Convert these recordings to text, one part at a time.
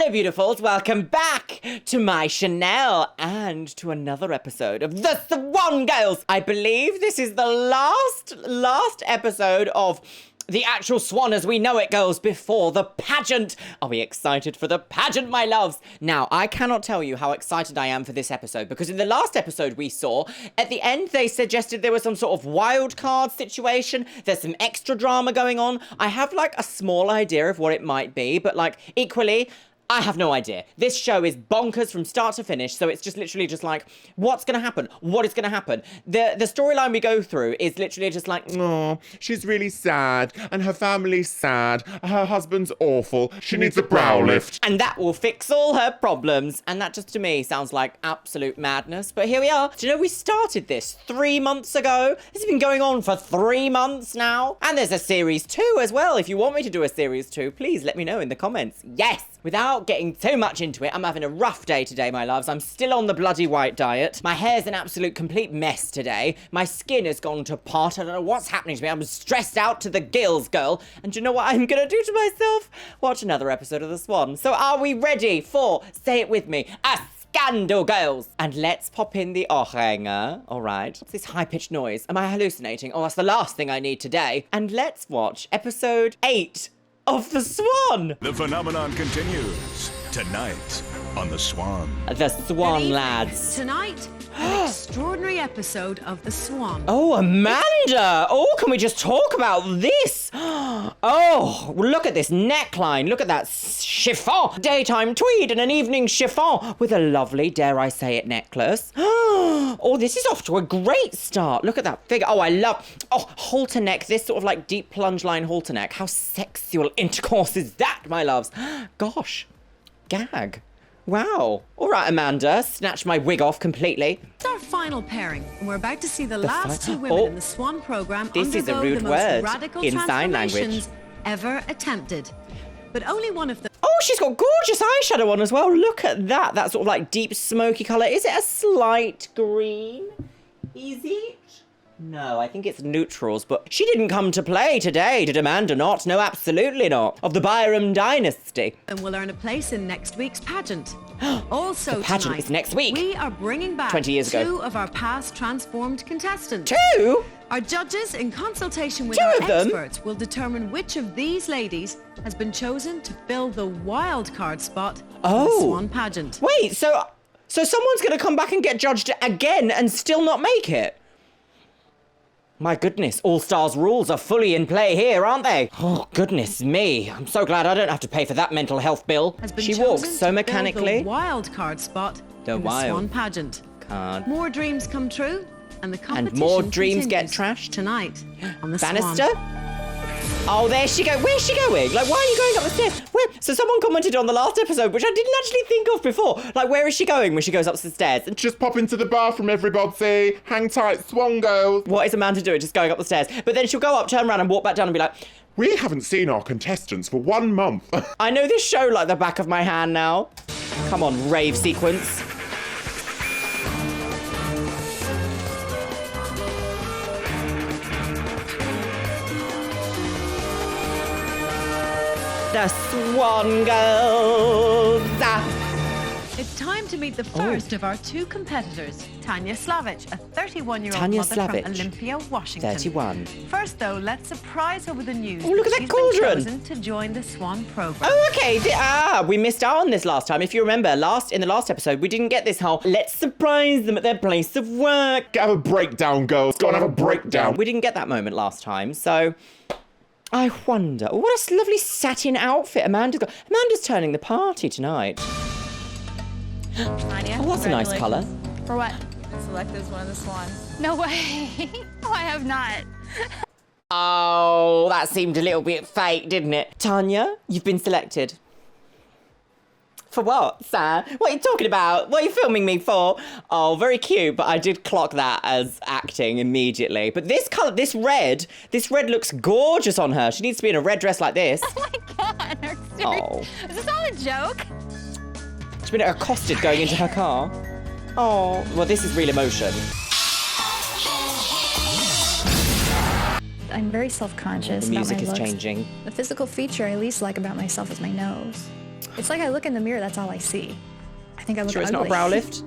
Hello, beautifuls. Welcome back to my Chanel and to another episode of The Swan Girls. I believe this is the last episode of the actual Swan as we know it, girls, before the pageant. Are we excited for the pageant, my loves? Now, I cannot tell you how excited I am for this episode, because in the last episode we saw, at the end they suggested there was some sort of wild card situation. There's some extra drama going on. I have like a small idea of what it might be, but like equally, I have no idea. This show is bonkers from start to finish, so it's just literally just like, what's gonna happen? What is gonna happen? The storyline we go through is literally just like, oh, she's really sad, and her family's sad, her husband's awful, she needs a brow lift. And that will fix all her problems. And that just to me sounds like absolute madness. But here we are. Do you know we started this 3 months ago? This has been going on for 3 months now. And there's a series 2 as well. If you want me to do a series 2, please let me know in the comments. Yes! Without getting too much into it, I'm having a rough day today, my loves. I'm still on the bloody white diet. My hair's an absolute complete mess today. My skin has gone to pot. I don't know what's happening to me. I'm stressed out to the gills, girl. And do you know what I'm gonna do to myself? Watch another episode of The Swan. So are we ready for, say it with me, a scandal, girls? And let's pop in the ohrhanger. All right. What's this high-pitched noise? Am I hallucinating? Oh, that's the last thing I need today. And let's watch episode 8 of The Swan. The phenomenon continues tonight on The Swan. The Swan, lads. Tonight, an extraordinary episode of The Swan. Oh, Amanda! Oh, can we just talk about this? Oh, look at this neckline. Look at that chiffon. Daytime tweed and an evening chiffon with a lovely, dare I say it, necklace. Oh, this is off to a great start. Look at that figure. Oh, I love... Oh, halter neck. This sort of like deep plunge line halter neck. How sexual intercourse is that, my loves? Gosh. Gag. Wow. All right, Amanda. Snatch my wig off completely. It's our final pairing, and we're about to see the last two women in the Swan program this is a undergo rude the most word radical in sign language transformations ever attempted. But only one of them... Oh, she's got gorgeous eyeshadow on as well. Look at that. That sort of like deep smoky colour. Is it a slight green? Is it? No, I think it's neutrals, but she didn't come to play today, did Amanda not? No, absolutely not. Of the Byram dynasty. And will earn a place in next week's pageant. Also the pageant tonight, is next week. we are bringing back 20 years ago. 2 of our past transformed contestants. 2? Our judges, in consultation with 2 our of them? experts, will determine which of these ladies has been chosen to fill the wild card spot in the Swan pageant. Wait, so someone's going to come back and get judged again and still not make it? My goodness, All Stars rules are fully in play here, aren't they? Oh, goodness me. I'm so glad I don't have to pay for that mental health bill. She walks so mechanically. The wild card spot in the Swan pageant. Card. More dreams come true, and the competition And more dreams get continues trashed? tonight on the Bannister? Swan. Oh, there she goes. Where's she going? Like, why are you going up the stairs? Where? So someone commented on the last episode, which I didn't actually think of before. Like, where is she going when she goes up the stairs? And Just pop into the bathroom, everybody. Hang tight, Swan Girls. what is Amanda doing? Just going up the stairs. But then she'll go up, turn around and walk back down and be like, We haven't seen our contestants for 1 month. I know this show like the back of my hand now. Come on, rave sequence. The Swan Girls. It's time to meet the first of our 2 competitors, Tanya Slavich, a 31-year-old Tanya mother Slavich, from Olympia, Washington. 31. First, though, let's surprise her with the news. Oh, look at that she's cauldron. been chosen to join the Swan program. Oh, okay. We missed out on this last time. If you remember, in the last episode, we didn't get this whole, let's surprise them at their place of work. Have a breakdown, girls. Go and have a breakdown. We didn't get that moment last time, so I wonder. Oh, what a lovely satin outfit Amanda's got. Amanda's turning the party tonight. Tanya, Oh, that's a nice colour. For what? Selected as one of the Swan. No way. No, I have not. Oh, that seemed a little bit fake, didn't it? Tanya, you've been selected. For what, Sam? What are you talking about? What are you filming me for? Oh, very cute, but I did clock that as acting immediately. But this colour, this red looks gorgeous on her. She needs to be in a red dress like this. Oh my God. Are you serious? Oh. Is this all a joke? She's been accosted going into her car. Oh, well, this is real emotion. I'm very self-conscious The about my music is looks. changing. The physical feature I least like about myself is my nose. It's like I look in the mirror, that's all I see. I think I look Sure it's ugly. not a brow lift?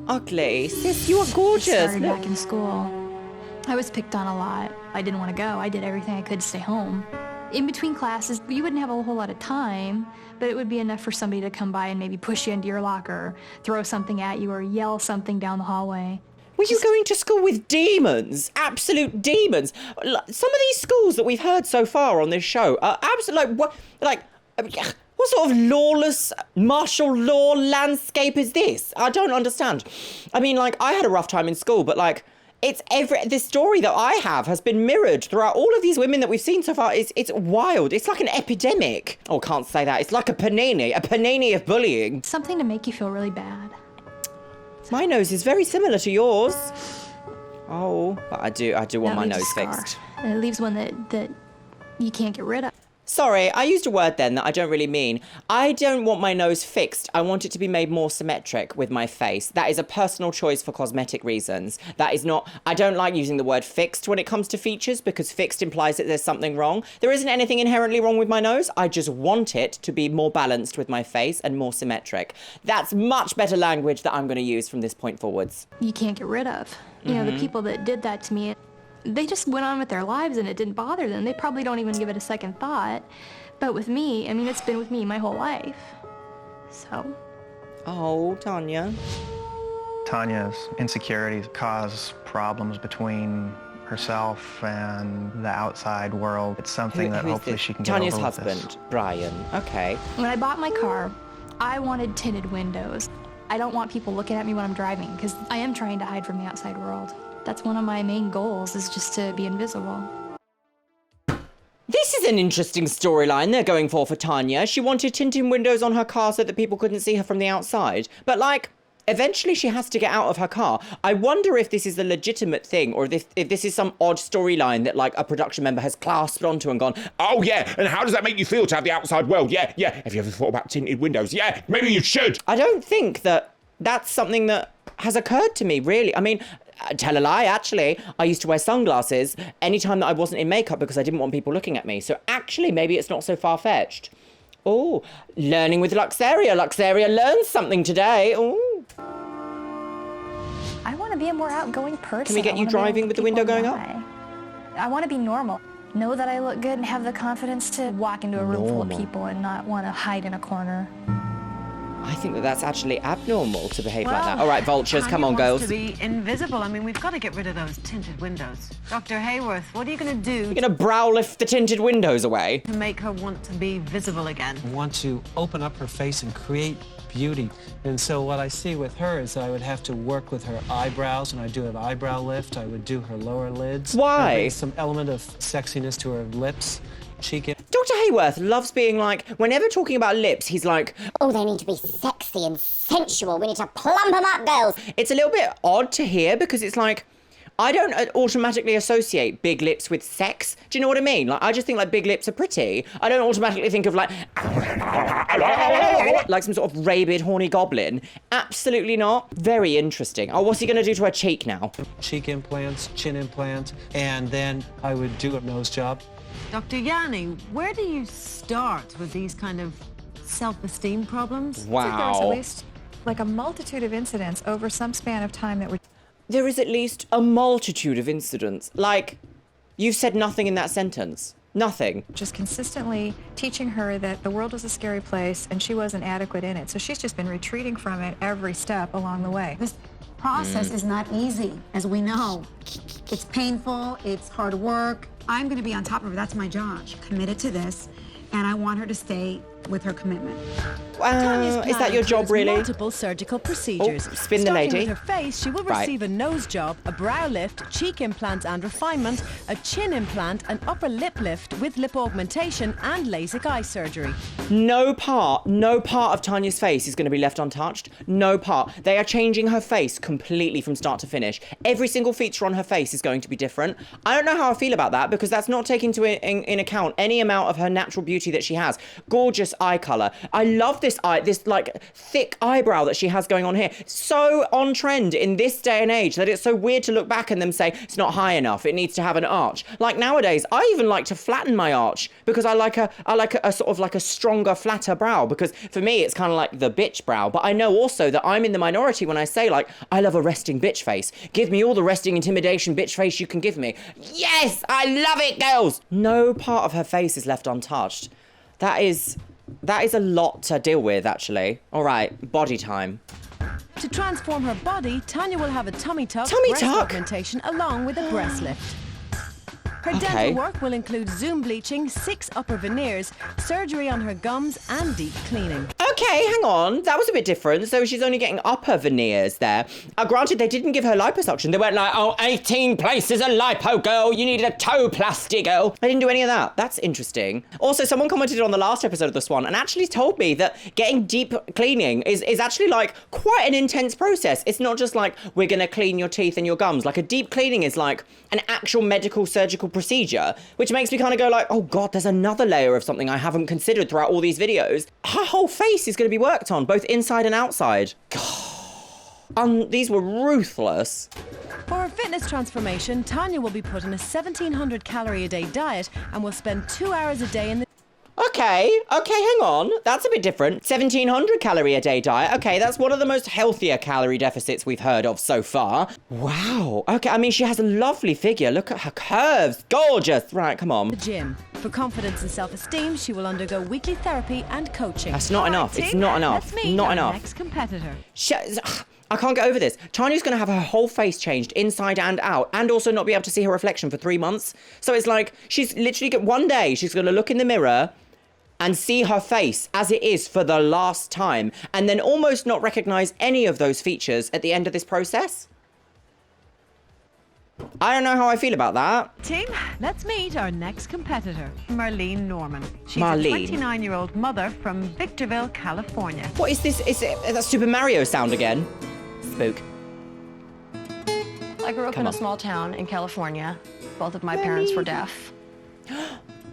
Ugly. Sis, you are gorgeous. Started back in school. I was picked on a lot. I didn't want to go. I did everything I could to stay home. In between classes, you wouldn't have a whole lot of time, but it would be enough for somebody to come by and maybe push you into your locker, throw something at you, or yell something down the hallway. Were you going to school with demons? Absolute demons. Some of these schools that we've heard so far on this show are absolute, what sort of lawless martial law landscape is this? I don't understand. I mean, like, I had a rough time in school, but like, this story that I have has been mirrored throughout all of these women that we've seen so far. It's wild. It's like an epidemic. Oh, can't say that. It's like a panini of bullying. Something to make you feel really bad. My nose is very similar to yours. Oh, but I do want my That leaves nose a scar. fixed. And it leaves one that you can't get rid of. Sorry, I used a word then that I don't really mean. I don't want my nose fixed. I want it to be made more symmetric with my face. That is a personal choice for cosmetic reasons. That is not... I don't like using the word fixed when it comes to features because fixed implies that there's something wrong. There isn't anything inherently wrong with my nose. I just want it to be more balanced with my face and more symmetric. That's much better language that I'm going to use from this point forwards. You can't get rid of. You know, the people that did that to me, they just went on with their lives and it didn't bother them. They probably don't even give it a second thought. But with me, I mean, it's been with me my whole life. So. Oh, Tanya. Tanya's insecurities cause problems between herself and the outside world. It's something that Who's hopefully this? she can get Tanya's over with husband, this. Brian. Okay. When I bought my car, I wanted tinted windows. I don't want people looking at me when I'm driving because I am trying to hide from the outside world. That's one of my main goals, is just to be invisible. This is an interesting storyline they're going for Tanya. She wanted tinted windows on her car so that people couldn't see her from the outside. But, like, eventually she has to get out of her car. I wonder if this is a legitimate thing or if this is some odd storyline that, like, a production member has clasped onto and gone, Oh, yeah, and how does that make you feel to have the outside world? Yeah. Have you ever thought about tinted windows? Yeah, maybe you should. I don't think that that's something that has occurred to me, really. I mean, tell a lie, actually. I used to wear sunglasses anytime that I wasn't in makeup because I didn't want people looking at me. So actually, maybe it's not so far-fetched. Oh, learning with Luxeria. Luxeria learned something today. Oh. I want to be a more outgoing person. Can we get you driving with the window going up? I want to be normal. Know that I look good and have the confidence to walk into a room full of people and not want to hide in a corner. I think that that's actually abnormal to behave like that. All right, vultures, come on, girls. To be invisible. I mean, we've got to get rid of those tinted windows. Dr. Hayworth, what are you going to do You're going to brow lift the tinted windows away? to make her want to be visible again? I want to open up her face and create beauty. And so what I see with her is I would have to work with her eyebrows, and I do an eyebrow lift. I would do her lower lids. Why? I bring some element of sexiness to her lips, cheek. Dr. Hayworth loves being like, whenever talking about lips, he's like, Oh, they need to be sexy and sensual. We need to plump them up, girls. it's a little bit odd to hear because it's like, I don't automatically associate big lips with sex. Do you know what I mean? Like, I just think like big lips are pretty. I don't automatically think of like some sort of rabid, horny goblin. Absolutely not. Very interesting. Oh, what's he going to do to her cheek now? Cheek implants, chin implants, and then I would do a nose job. Dr. Yanni, where do you start with these kind of self-esteem problems? There was at Wow. least like a multitude of incidents over some span of time that would There is at least a multitude of incidents. Like, you've said nothing in that sentence. Nothing. just consistently teaching her that the world was a scary place and she wasn't adequate in it. So she's just been retreating from it every step along the way. This process is not easy, as we know. It's painful, it's hard work. I'm going to be on top of her. That's my job. Committed to this, and I want her to stay with her commitment. Tanya's Is that plan your job, includes really? multiple surgical procedures. Oh, spin the Starting lady. with her face, she will Right. receive a nose job, a brow lift, cheek implants and refinement, a chin implant, an upper lip lift with lip augmentation and LASIK eye surgery. No part of Tanya's face is going to be left untouched. No part. They are changing her face completely from start to finish. Every single feature on her face is going to be different. I don't know how I feel about that because that's not taking in account any amount of her natural beauty that she has. Gorgeous, eye color. I love this like thick eyebrow that she has going on here. So on trend in this day and age that it's so weird to look back and them say it's not high enough. It needs to have an arch. Like nowadays, I even like to flatten my arch because I like a sort of like a stronger, flatter brow, because for me it's kind of like the bitch brow. But I know also that I'm in the minority when I say like I love a resting bitch face. Give me all the resting intimidation bitch face you can give me. Yes, I love it, girls. No part of her face is left untouched. That is a lot to deal with, actually. All right, body time. To transform her body, Tanya will have a tummy tuck, breast augmentation, along with a breast lift. Her dental work will include Zoom bleaching, 6 upper veneers, surgery on her gums, and deep cleaning. Okay, hang on. That was a bit different. So she's only getting upper veneers there. Granted, they didn't give her liposuction. They weren't like, oh, 18 places of lipo, girl. You needed a toe plasty, girl. They didn't do any of that. That's interesting. Also, someone commented on the last episode of The Swan and actually told me that getting deep cleaning is actually like quite an intense process. It's not just like, we're going to clean your teeth and your gums. Like a deep cleaning is like an actual medical surgical procedure, which makes me kind of go like, oh God, there's another layer of something I haven't considered throughout all these videos. Her whole face is going to be worked on, both inside and outside. God. These were ruthless. For her fitness transformation, Tanya will be put on a 1,700 calorie a day diet and will spend 2 hours a day in the... Okay, hang on. That's a bit different. 1,700 calorie a day diet. Okay, that's one of the most healthier calorie deficits we've heard of so far. Wow. Okay, I mean, she has a lovely figure. Look at her curves. Gorgeous. Right, come on. The gym. For confidence and self-esteem, she will undergo weekly therapy and coaching. That's not enough. It's not enough. Let's meet not our enough. next competitor. I can't get over this. Tanya's going to have her whole face changed inside and out, and also not be able to see her reflection for 3 months. So it's like she's literally one day she's going to look in the mirror and see her face as it is for the last time, and then almost not recognize any of those features at the end of this process. I don't know how I feel about that. Team, let's meet our next competitor, Merline Norman. She's Marlene. a 29-year-old mother from Victorville, California. What is this? Is it that Super Mario sound again? Spook. I grew up in a small town in California. Both of my parents were deaf.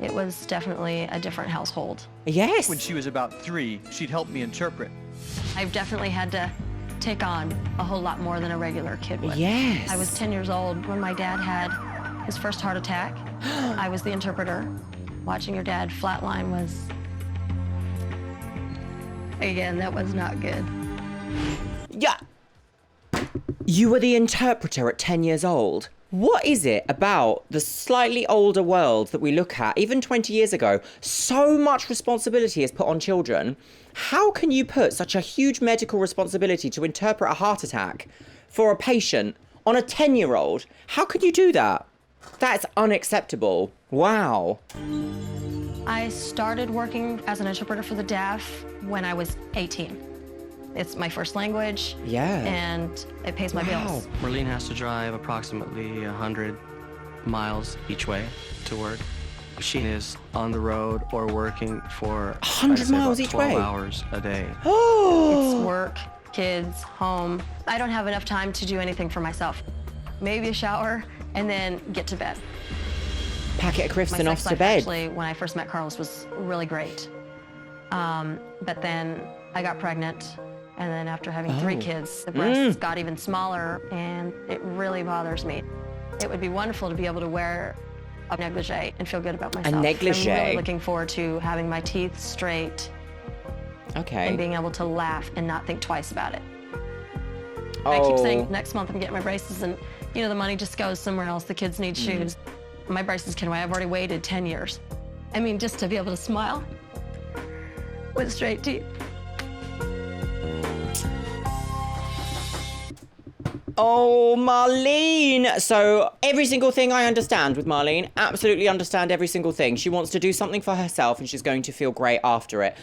It was definitely a different household. Yes. When she was about 3, she'd help me interpret. I've definitely had to take on a whole lot more than a regular kid would. Yes. I was 10 years old when my dad had his first heart attack. I was the interpreter. Watching your dad flatline was, again, that was not good. Yeah. You were the interpreter at 10 years old. What is it about the slightly older world that we look at, even 20 years ago, so much responsibility is put on children? How can you put such a huge medical responsibility to interpret a heart attack for a patient on a 10-year-old? How can you do that? That's unacceptable. Wow. I started working as an interpreter for the deaf when I was 18. It's my first language. Yeah. And it pays my bills. Merline has to drive approximately 100 miles each way to work. She is on the road or working for 100 miles each way? 12 hours a day. It's work, kids, home. I don't have enough time to do anything for myself. Maybe a shower and then get to bed. Packet of crisps My and off sex to life bed. Actually, when I first met Carlos, was really great. But then I got pregnant. And then after having 3 kids, the breasts got even smaller, and it really bothers me. It would be wonderful to be able to wear a negligee and feel good about myself. A negligee? I'm really looking forward to having my teeth straight. Okay. And being able to laugh and not think twice about it. Oh. I keep saying next month I'm getting my braces, and you know the money just goes somewhere else. The kids need shoes. My braces can wait. I've already waited 10 years. I mean, just to be able to smile with straight teeth. Oh, Marlene. So every single thing I understand with Marlene, absolutely understand every single thing. She wants to do something for herself and she's going to feel great after it.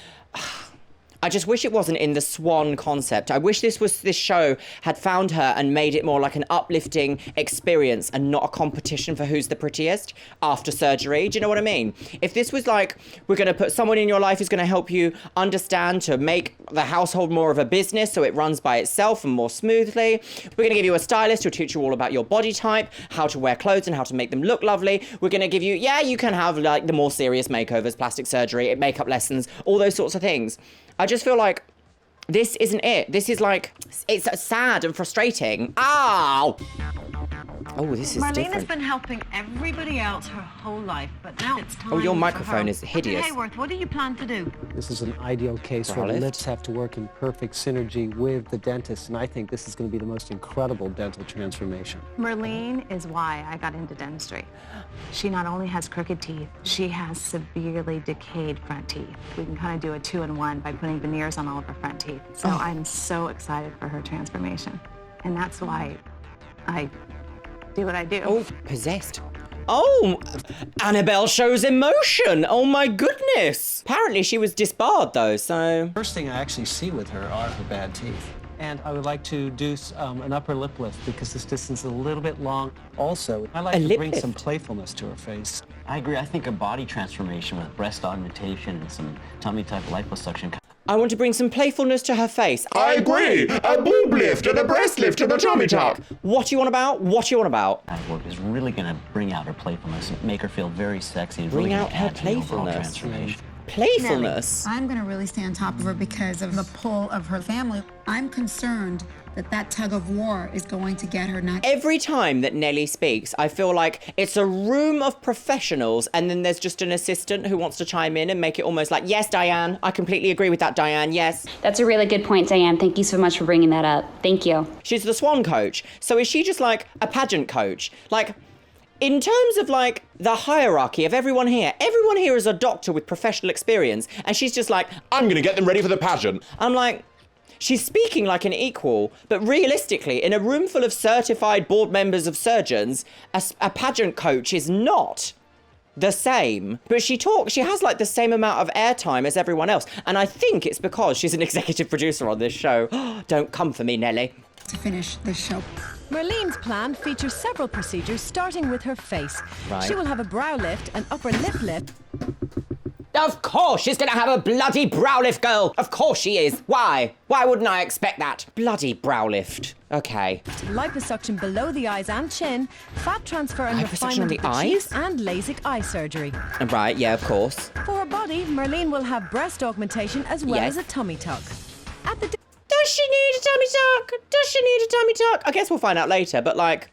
I just wish it wasn't in the Swan concept. I wish this show had found her and made it more like an uplifting experience and not a competition for who's the prettiest after surgery. Do you know what I mean? If this was like, we're going to put someone in your life who's going to help you understand to make the household more of a business so it runs by itself and more smoothly. We're going to give you a stylist who'll teach you all about your body type, how to wear clothes and how to make them look lovely. We're going to give you, yeah, you can have like the more serious makeovers, plastic surgery, makeup lessons, all those sorts of things. I just feel like this isn't it. This is like, it's sad and frustrating. Ow! Oh, this is Marlene different. has been helping everybody else her whole life, but now it's time. Oh, your for microphone her. is hideous. Dr. Hayworth, what do you plan to do? This is an ideal case where Browlift. lips have to work in perfect synergy with the dentist, and I think this is going to be the most incredible dental transformation. Merline is why I got into dentistry. She not only has crooked teeth, she has severely decayed front teeth. We can kind of do a 2-in-1 by putting veneers on all of her front teeth. So I'm so excited for her transformation. And that's why I do what I do. Oh, possessed. Oh, Annabelle shows emotion. Oh my goodness. Apparently she was disbarred though, so. First thing I actually see with her are her bad teeth. And I would like to do an upper lip lift because this distance is a little bit long. Also, I like to bring some playfulness to her face. I agree. I think a body transformation with breast augmentation and some tummy tuck liposuction. I want to bring some playfulness to her face. I agree. A boob lift and a breast lift and a tummy tuck. What do you want about? What do you want about? That work is really going to bring out her playfulness and make her feel very sexy. And Bring really out her add to the overall playfulness. transformation. Playfulness? I'm going to really stay on top of her because of the pull of her family. I'm concerned that tug of war is going to get her next. Every time that Nellie speaks, I feel like it's a room of professionals and then there's just an assistant who wants to chime in and make it almost like, yes, Diane, I completely agree with that, Diane, yes. That's a really good point, Diane. Thank you so much for bringing that up. Thank you. She's the Swan coach. So is she just like a pageant coach? Like, in terms of like the hierarchy of everyone here is a doctor with professional experience and she's just like, I'm going to get them ready for the pageant. I'm like, she's speaking like an equal, but realistically, in a room full of certified board members of surgeons, a pageant coach is not the same. But she has like the same amount of airtime as everyone else. And I think it's because she's an executive producer on this show. Don't come for me, Nellie. To finish the show. Merline's plan features several procedures, starting with her face. Right. She will have a brow lift, an upper lip lift. Of course she's gonna have a bloody brow lift, girl. Of course she is. Why? Why wouldn't I expect that? Bloody brow lift. Okay. Liposuction below the eyes and chin, fat transfer and Liposuction refinement on the of the eyes? cheeks, and LASIK eye surgery. Right, yeah, of course. For her body, Merline will have breast augmentation as well Yes. as a tummy tuck. At the Does she need a tummy tuck? Does she need a tummy tuck? I guess we'll find out later, but like...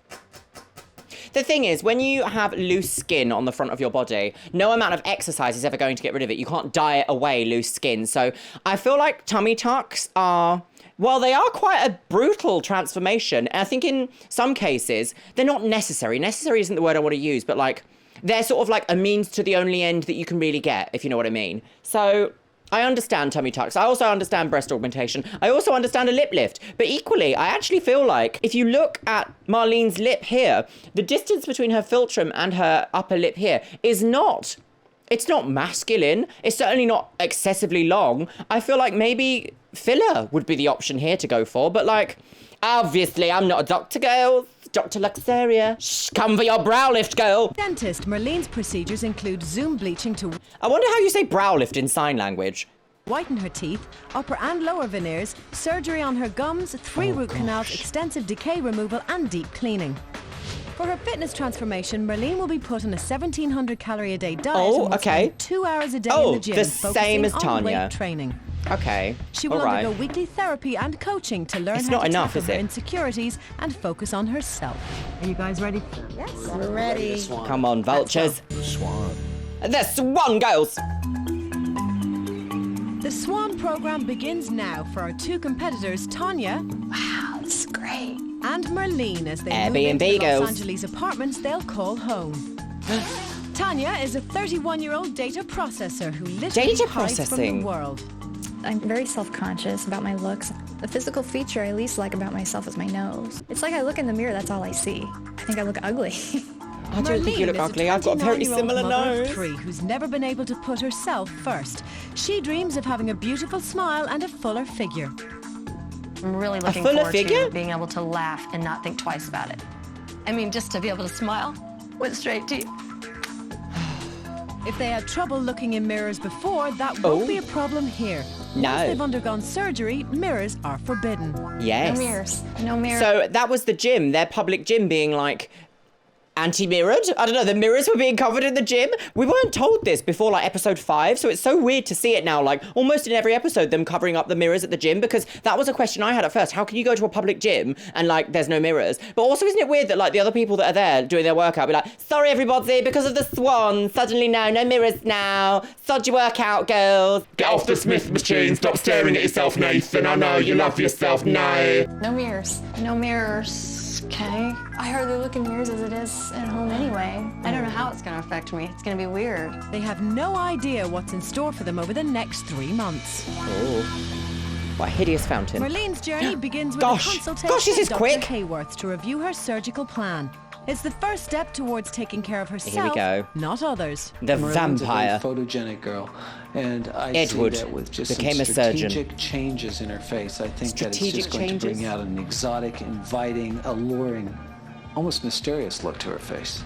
The thing is, when you have loose skin on the front of your body, no amount of exercise is ever going to get rid of it. You can't diet away loose skin. So I feel like tummy tucks are... Well, they are quite a brutal transformation. And I think in some cases, they're not necessary. Necessary isn't the word I want to use, but like, they're sort of like a means to the only end that you can really get, if you know what I mean. So I understand tummy tucks. I also understand breast augmentation. I also understand a lip lift. But equally, I actually feel like if you look at Marlene's lip here, the distance between her philtrum and her upper lip here is not... It's not masculine. It's certainly not excessively long. I feel like maybe filler would be the option here to go for. But like, obviously, I'm not a doctor, girl. Dr. Luxeria. Shh, come for your brow lift, girl. dentist, Merline's procedures include zoom bleaching to... I wonder how you say brow lift in sign language. Whiten her teeth, upper and lower veneers, surgery on her gums, 3 root canals, extensive decay removal, and deep cleaning. For her fitness transformation, Merline will be put on a 1,700 calorie a day diet and will spend 2 hours a day in the gym, the focusing same as on Tanya. weight training. Okay, She will alright. undergo weekly therapy and coaching to learn It's how not to enough, tackle is her it? insecurities and focus on herself. Are you guys ready? Yes, we're ready. Come on, vultures. Swan. The Swan girls. The Swan program begins now for our 2 competitors, Tanya. Wow, this is great. And Merline, as they move Airbnb into the girls. Los Angeles apartments they'll call home. Tanya is a 31-year-old data processor who literally Data hides from processing. the world. I'm very self-conscious about my looks. The physical feature I least like about myself is my nose. It's like I look in the mirror, that's all I see. I think I look ugly. I don't think you look Merline is ugly. I've got a very 29-year-old similar mother of nose. 3 who's never been able to put herself first. She dreams of having a beautiful smile and a fuller figure. I'm really looking fuller forward figure? to being able to laugh and not think twice about it. I mean, just to be able to smile with straight teeth. If they had trouble looking in mirrors before, that won't be a problem here. No. Once they've undergone surgery, mirrors are forbidden. Yes. No mirrors. No mirrors. So that was the gym, their public gym being like anti-mirrored. I don't know, the mirrors were being covered in the gym. We weren't told this before like episode 5, so it's so weird to see it now, like almost in every episode, them covering up the mirrors at the gym, because that was a question I had at first. How can you go to a public gym and like there's no mirrors? But also, isn't it weird that like the other people that are there doing their workout be like, sorry everybody, because of the Swan, suddenly no mirrors now. Sod your workout, girls. Get off the Smith machine, stop staring at yourself, Nathan. I know you love yourself, no. No mirrors. No mirrors. Okay. I hardly look in mirrors as it is at home anyway. I don't know how it's going to affect me. It's going to be weird. They have no idea what's in store for them over the next 3 months. Oh, what a hideous fountain. Merline's journey begins with Gosh. a consultation Gosh, this is with quick. Dr. Hayworth to review her surgical plan. It's the first step towards taking care of herself, Here we go. not others. The Merline's vampire. a very photogenic girl, and I Edward see that with just became some a surgeon. strategic changes in her face. I think that it's Strategic just going to changes? bring out an exotic, inviting, alluring, almost mysterious look to her face.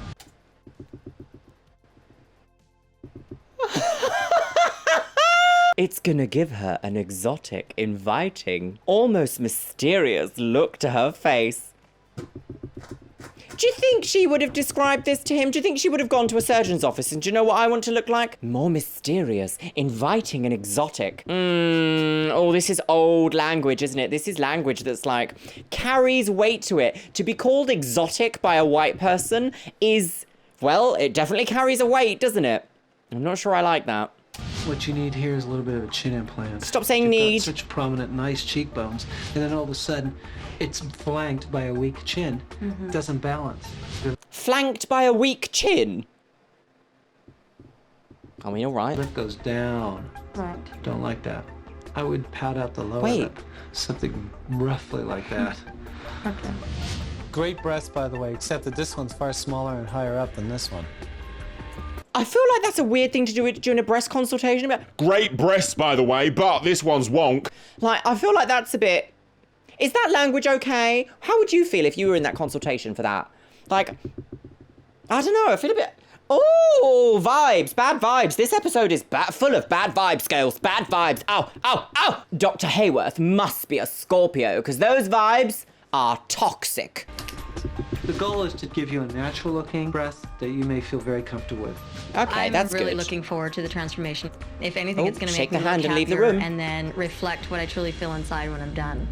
It's gonna give her an exotic, inviting, almost mysterious look to her face. Do you think she would have described this to him? Do you think she would have gone to a surgeon's office and do you know what I want to look like? More mysterious, inviting and exotic. Oh, this is old language, isn't it? This is language that's like, carries weight to it. To be called exotic by a white person is, well, it definitely carries a weight, doesn't it? I'm not sure I like that. What you need here is a little bit of a chin implant. Stop saying You've need. got such prominent, nice cheekbones, and then all of a sudden, it's flanked by a weak chin. Doesn't balance. Flanked by a weak chin? I mean, all right. Lip goes down. Right. Don't like that. I would pat out the lower Wait. lip. Something roughly like that. Okay. Great breast, by the way, except that this one's far smaller and higher up than this one. I feel like that's a weird thing to do during a breast consultation. But Great breasts, by the way, but this one's wonk. like, I feel like that's a bit... Is that language okay? How would you feel if you were in that consultation for that? Like, I don't know, I feel a bit... Oh, vibes, bad vibes. This episode is full of bad vibes, girls. Bad vibes. Ow, ow, ow. Dr. Hayworth must be a Scorpio, because those vibes are toxic. The goal is to give you a natural-looking breast that you may feel very comfortable with. Okay, I'm that's really good. looking forward to the transformation. If anything, Oh, it's going to shake make me the hand look and leave the happier room. and then reflect what I truly feel inside when I'm done.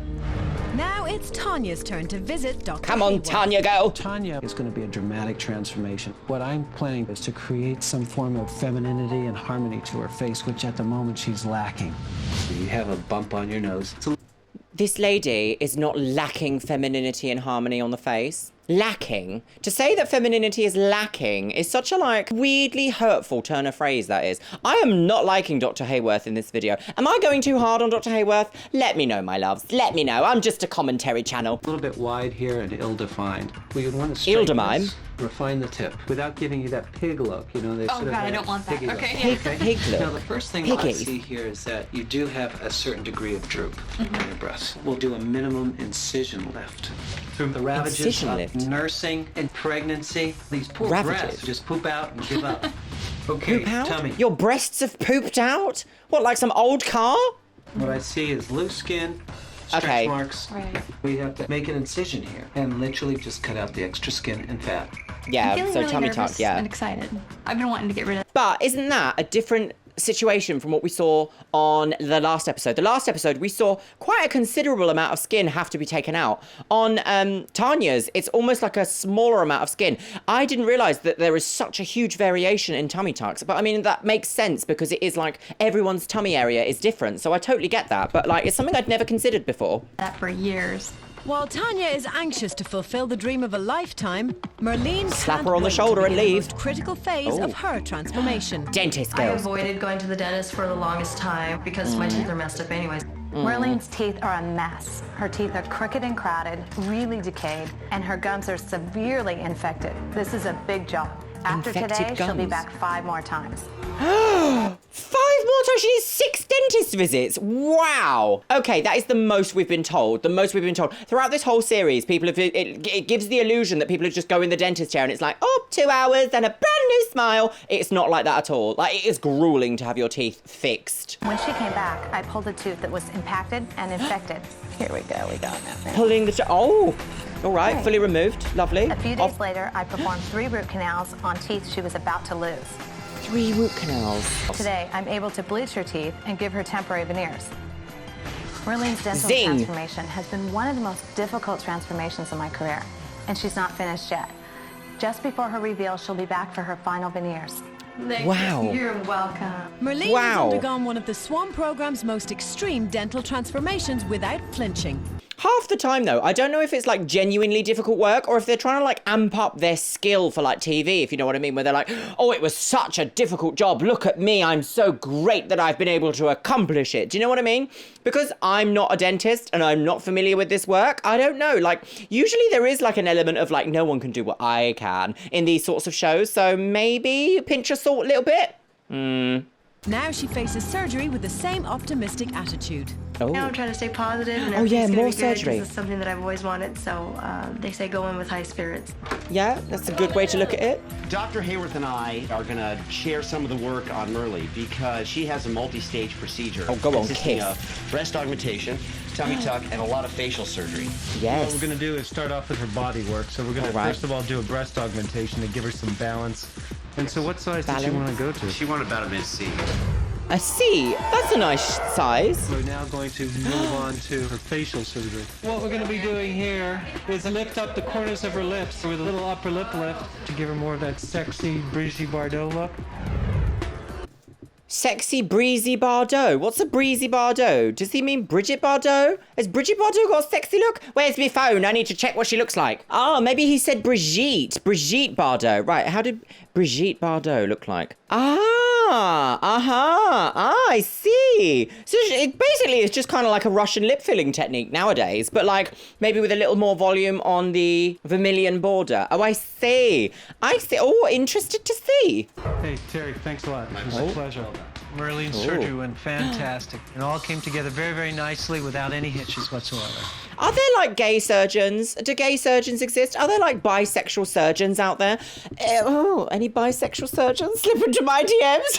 Now it's Tanya's turn to visit Dr. Come on, Hayworth. Tanya, go. Tanya is going to be a dramatic transformation. What I'm planning is to create some form of femininity and harmony to her face, which at the moment she's lacking. You have a bump on your nose. This lady is not lacking femininity and harmony on the face. Lacking. To say that femininity is lacking is such a, like, weirdly hurtful turn of phrase, that is. I am not liking Dr. Hayworth in this video. Am I going too hard on Dr. Hayworth? Let me know, my loves. Let me know. I'm just a commentary channel. A little bit wide here and ill-defined. We would want to Ill-defined? straighten this, refine the tip, without giving you that pig look. You know, they Oh, sort of God, I have don't want that. piggy look. Okay, Pig look. Now, the first thing I Piggy. see here is that you do have a certain degree of droop on your breasts. We'll do a minimum incision lift. Through the ravages Incision of lift? nursing and pregnancy, these poor Ravages? breasts just poop out and give up. Okay, Poop out? tummy. Your breasts have pooped out? What, like some old car? What I see is loose skin, stretch Okay. marks. Right. We have to make an incision here and literally just cut out the extra skin and fat. Yeah, I'm feeling so really tummy nervous tuck, yeah. and excited. I've been wanting to get rid of. But isn't that a different situation from what we saw on the last episode? The last episode, we saw quite a considerable amount of skin have to be taken out. On Tanya's, it's almost like a smaller amount of skin. I didn't realize that there is such a huge variation in tummy tucks, but I mean, that makes sense because it is like everyone's tummy area is different. So I totally get that, but like, it's something I'd never considered before. That for years. While Tanya is anxious to fulfill the dream of a lifetime, Merline Slap can't her on the wait shoulder to and begin the leave. most critical phase Oh. of her transformation. Dentist I girls. avoided going to the dentist for the longest time because my teeth are messed up anyways. Merline's teeth are a mess. Her teeth are crooked and crowded, really decayed, and her gums are severely infected. This is a big job. After today, she'll be back 5 more times. 5 more times? She needs 6 dentist visits. Wow. Okay, that is the most we've been told. The most we've been told. Throughout this whole series, people have, it gives the illusion that people just go in the dentist chair and it's like, oh, 2 hours and a brand new smile. It's not like that at all. Like, it is grueling to have your teeth fixed. When she came back, I pulled a tooth that was impacted and infected. Here we go, we got it. Pulling the oh, all right, fully removed. Lovely. A few days later, I performed 3 root canals on teeth she was about to lose. 3 root canals. Today, I'm able to bleach her teeth and give her temporary veneers. Merline's dental Zing. transformation has been one of the most difficult transformations in my career, and she's not finished yet. Just before her reveal, she'll be back for her final veneers. Wow. You're welcome. Merline has undergone one of the Swan program's most extreme dental transformations without flinching. Half the time, though, I don't know if it's like genuinely difficult work or if they're trying to like amp up their skill for like TV, if you know what I mean, where they're like, oh, it was such a difficult job. Look at me. I'm so great that I've been able to accomplish it. Do you know what I mean? Because I'm not a dentist and I'm not familiar with this work. I don't know. Like, usually there is like an element of like, no one can do what I can in these sorts of shows. So maybe pinch of salt a little bit. Now she faces surgery with the same optimistic attitude. Oh. Now I'm trying to stay positive and Oh, yeah, everything's more gonna be good 'cause surgery. it's something that I've always wanted. So they say go in with high spirits. Yeah, that's a good way to look at it. Dr. Hayworth and I are going to share some of the work on Merle because she has a multi-stage procedure. Oh, go on, consisting kiss. of breast augmentation, tummy tuck, and a lot of facial surgery. Yes. What we're going to do is start off with her body work. So we're going to All right. first of all do a breast augmentation to give her some balance. And so what size does she want to go to? She wanted about a mid-C. A C? That's a nice size. We're now going to move on to her facial surgery. What we're going to be doing here is lift up the corners of her lips with a little upper lip lift to give her more of that sexy Brigitte Bardot look. Sexy Breezy Bardot. What's a Breezy Bardot? Does he mean Bridget Bardot? Has Bridget Bardot got a sexy look? Where's my phone? I need to check what she looks like. Oh, maybe he said Brigitte. Brigitte Bardot. Right, how did Brigitte Bardot look like? I see. So it basically is just kind of like a Russian lip filling technique nowadays, but like maybe with a little more volume on the vermilion border. Oh, I see. Oh, interested to see. Hey, Terry, thanks a lot. It was a pleasure. Merline's surgery went fantastic. It all came together very, very nicely without any hitches whatsoever. Are there like gay surgeons? Do gay surgeons exist? Are there like bisexual surgeons out there? Any bisexual surgeons? Slip into my DMs.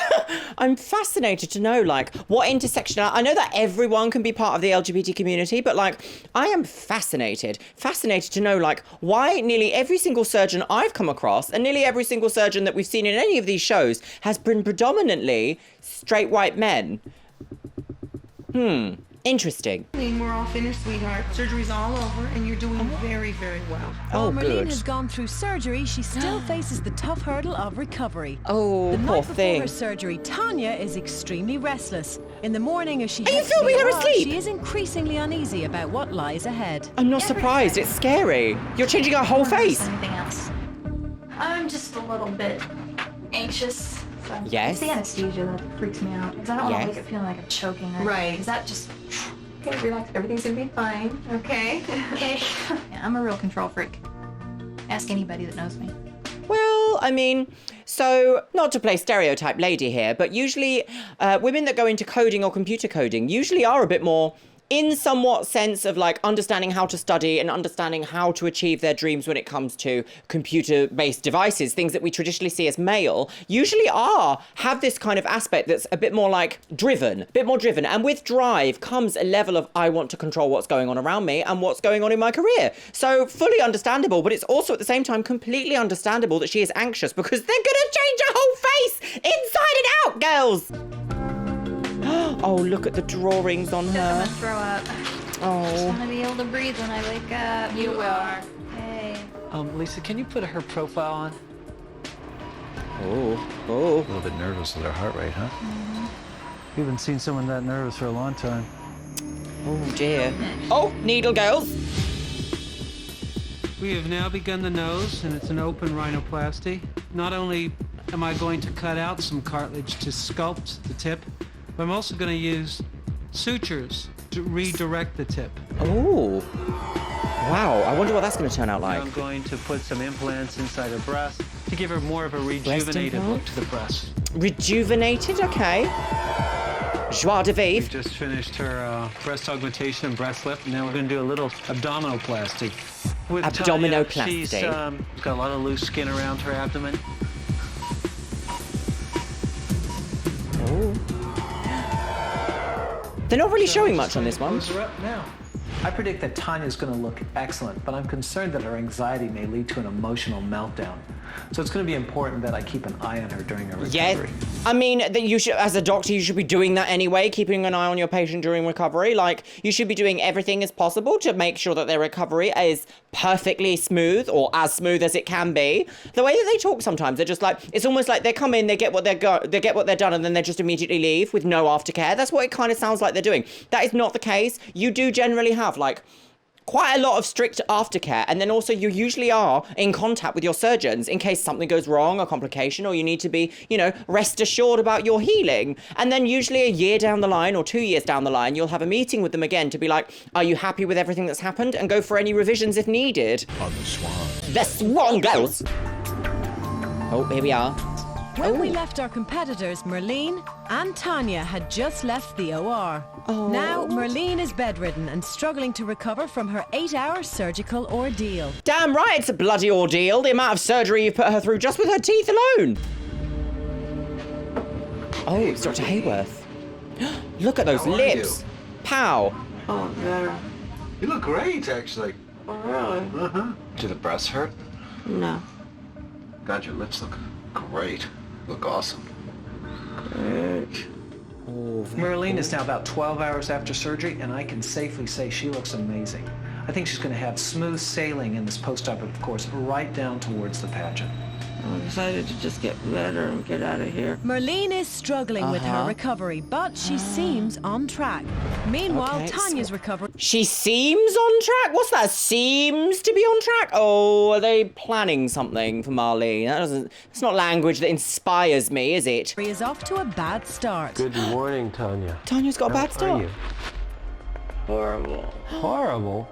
I'm fascinated to know like what intersection. I know that everyone can be part of the LGBT community, but like I am fascinated to know like why nearly every single surgeon I've come across and nearly every single surgeon that we've seen in any of these shows has been predominantly straight white men. Interesting. We're all finished, sweetheart. Surgery's all over, and you're doing very, very well. While Merline good. has gone through surgery, she still faces the tough hurdle of recovery. Oh, the poor night before thing. her surgery, Tanya is extremely restless. In the morning, as she Are you heads to filming the her OR, asleep? she is increasingly uneasy about what lies ahead. I'm not surprised. It's scary. You're changing her whole face. Anything else? I'm just a little bit anxious. So Yes. It's the anesthesia that freaks me out. Because I don't want Yes. to wake up feeling like I'm choking. Or Right. Because that just... Okay, relax. Everything's gonna be fine. Okay. Okay. Yeah, I'm a real control freak. Ask anybody that knows me. Well, I mean, so not to play stereotype lady here, but usually women that go into coding or computer coding usually are a bit more in somewhat sense of like understanding how to study and understanding how to achieve their dreams when it comes to computer-based devices, things that we traditionally see as male, usually have this kind of aspect that's a bit more like driven. And with drive comes a level of I want to control what's going on around me and what's going on in my career. So fully understandable, but it's also at the same time completely understandable that she is anxious because they're gonna change her whole face inside and out, girls. Oh, look at the drawings on I'm her. gonna throw up. Oh. I just want to be able to breathe when I wake up. You will. Hey. Lisa, can you put her profile on? Oh. A little bit nervous with her heart rate, huh? We haven't seen someone that nervous for a long time. Oh, dear. Oh, needle girls. We have now begun the nose, and it's an open rhinoplasty. Not only am I going to cut out some cartilage to sculpt the tip, but I'm also going to use sutures redirect the tip. Oh. Wow, I wonder what that's going to turn out like. I'm going to put some implants inside her breast to give her more of a rejuvenated look to the breast. Rejuvenated? Okay. Joie de vivre. We just finished her breast augmentation and breast lift. Now we're going to do a little abdominoplasty. With Abdominoplasty. Tanya, she's got a lot of loose skin around her abdomen. Oh. They're not really showing much on this one. Close her up now. I predict that Tanya's going to look excellent, but I'm concerned that her anxiety may lead to an emotional meltdown. So it's going to be important that I keep an eye on her during her recovery. Yeah, I mean, that you should, as a doctor, you should be doing that anyway, keeping an eye on your patient during recovery. Like, you should be doing everything as possible to make sure that their recovery is perfectly smooth, or as smooth as it can be. The way that they talk sometimes, they're just like, it's almost like they come in, they get what they're done, and then they just immediately leave with no aftercare. That's what it kind of sounds like they're doing. That is not the case. You do generally have, like, quite a lot of strict aftercare, and then also you usually are in contact with your surgeons in case something goes wrong, a complication, or you need to be, you know, rest assured about your healing. And then usually a year down the line or 2 years down the line, you'll have a meeting with them again to be like, are you happy with everything that's happened, and go for any revisions if needed. On the Swan. The Swan girls. Oh, here we are. When we left our competitors, Merline and Tanya had just left the OR. Now, Merline is bedridden and struggling to recover from her 8-hour surgical ordeal. Damn right, it's a bloody ordeal, the amount of surgery you've put her through just with her teeth alone. Oh, it's Dr. Hayworth. Look at those lips. Pow. Oh, better. You look great, actually. Oh, really? Uh-huh. Do the breasts hurt? No. God, your lips look great. Look awesome. Great. Merline is now about 12 hours after surgery, and I can safely say she looks amazing. I think she's going to have smooth sailing in this post-operative course right down towards the pageant. I'm excited to just get better and get out of here. Merline is struggling with her recovery, but she seems on track. Meanwhile, Tanya's recovery... She seems on track? What's that? Seems to be on track? Oh, are they planning something for Marlene? It's not language that inspires me, is it? ...is off to a bad start. Good morning, Tanya. Tanya's got a bad start. How are you? Horrible. Horrible?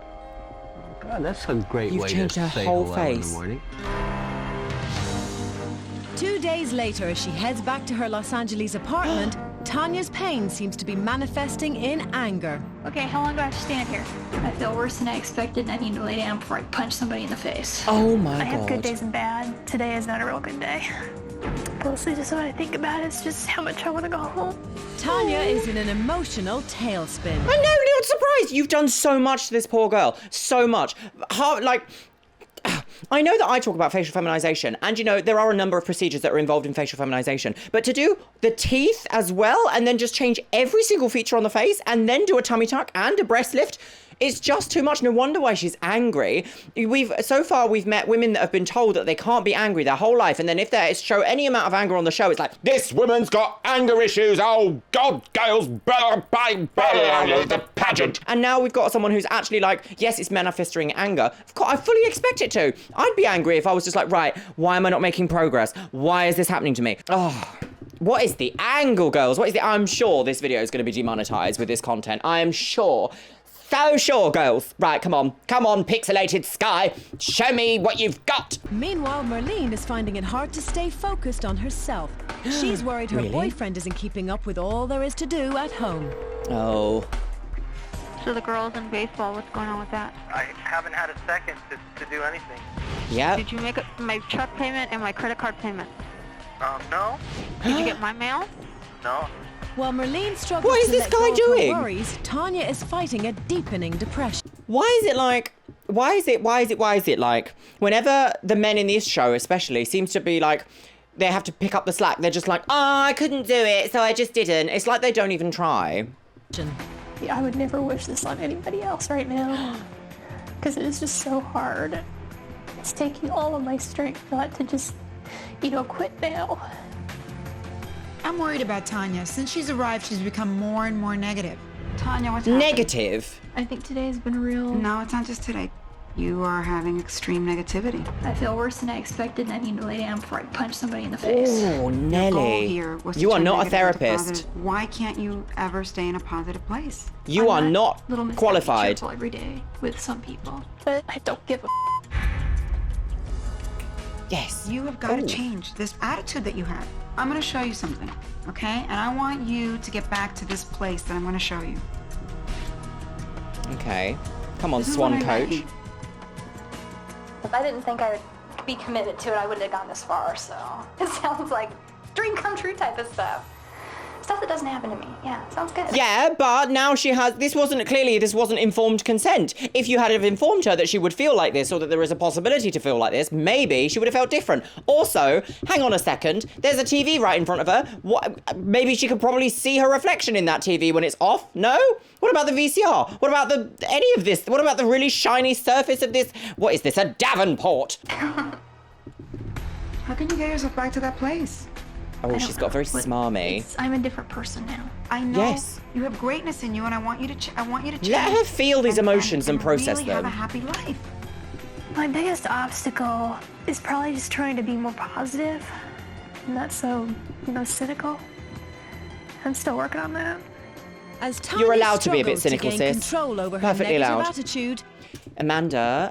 God, that's a great way to say hello in the morning. 2 days later, as she heads back to her Los Angeles apartment, Tanya's pain seems to be manifesting in anger. Okay, how long do I have to stand here? I feel worse than I expected, and I need to lay down before I punch somebody in the face. Oh my God. I have good days and bad. Today is not a real good day. Mostly just what I think about is just how much I want to go home. Tanya is in an emotional tailspin. I'm not surprised. You've done so much to this poor girl. So much. I know that I talk about facial feminization, and you know, there are a number of procedures that are involved in facial feminization, but to do the teeth as well, and then just change every single feature on the face, and then do a tummy tuck and a breast lift, it's just too much. No wonder why she's angry. So far we've met women that have been told that they can't be angry their whole life, and then if they show any amount of anger on the show, it's like, this woman's got anger issues. Oh God, girls, the pageant. And now we've got someone who's actually like, yes, it's manifesting anger. Of course, I fully expect it to. I'd be angry if I was just like, right, why am I not making progress? Why is this happening to me? Oh. What is the angle, girls? I'm sure this video is going to be demonetized with this content. I am sure. So sure, girls. Right, come on, pixelated sky. Show me what you've got. Meanwhile, Merline is finding it hard to stay focused on herself. She's worried her boyfriend isn't keeping up with all there is to do at home. Oh. So the girls in baseball, what's going on with that? I haven't had a second to do anything. Yeah. Did you make my truck payment and my credit card payment? No. Did you get my mail? No. While Merline struggles what is to this let guy go of doing? her worries, Tanya is fighting a deepening depression. Why is it like, whenever the men in this show especially seems to be like, they have to pick up the slack, they're just like, oh, I couldn't do it, so I just didn't. It's like they don't even try. Yeah, I would never wish this on anybody else right now. Because it is just so hard. It's taking all of my strength not to just, quit now. I'm worried about Tanya. Since she's arrived, she's become more and more negative. Tanya, what's happening? Negative? I think today has been real. No, it's not just today. You are having extreme negativity. I feel worse than I expected, and I need to lay down before I punch somebody in the face. Oh, Nelly. You are not a therapist. Why can't you ever stay in a positive place? You are not qualified. Every day with some people, but I don't give a. Yes. You have got to change this attitude that you have. I'm going to show you something, okay? And I want you to get back to this place that I'm going to show you. Okay. Come on, Swan coach. If I didn't think I would be committed to it, I wouldn't have gone this far, so it sounds like dream come true type of stuff. Stuff that doesn't happen to me. Yeah, sounds good. Yeah, but now she has... This wasn't informed consent. If you had have informed her that she would feel like this or that there is a possibility to feel like this, maybe she would have felt different. Also, hang on a second. There's a TV right in front of her. Maybe she could probably see her reflection in that TV when it's off. No? What about the VCR? What about any of this? What about the really shiny surface of this? What is this, a Davenport? How can you get yourself back to that place? Oh, she's got very smarmy. I'm a different person now. I know. Yes. You have greatness in you, and I want you to change. Let her feel these emotions and process really them. Have a happy life. My biggest obstacle is probably just trying to be more positive, not so, cynical. I'm still working on that. As You're allowed to be a bit cynical, to gain sis. Control over Perfectly her negative allowed. attitude. Amanda,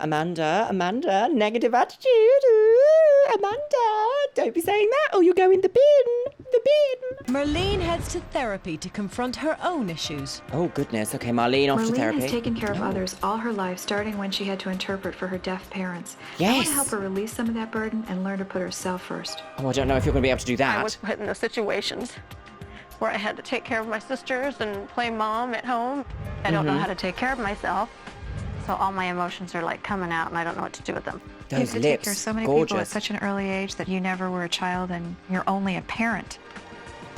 negative attitude. Ooh, Amanda, don't be saying that or you go in the bin. Merline heads to therapy to confront her own issues. Oh, goodness. Okay, Marlene off to Merline therapy. has taken care of others all her life, starting when she had to interpret for her deaf parents. I Yes. want to help her release some of that burden and learn to put herself first. Oh, I don't know if you're going to be able to do that. I was put in those situations where I had to take care of my sisters and play mom at home. I don't know how to take care of myself, so all my emotions are like coming out and I don't know what to do with them. You have to take care of so many people at such an early age that you never were a child and you're only a parent.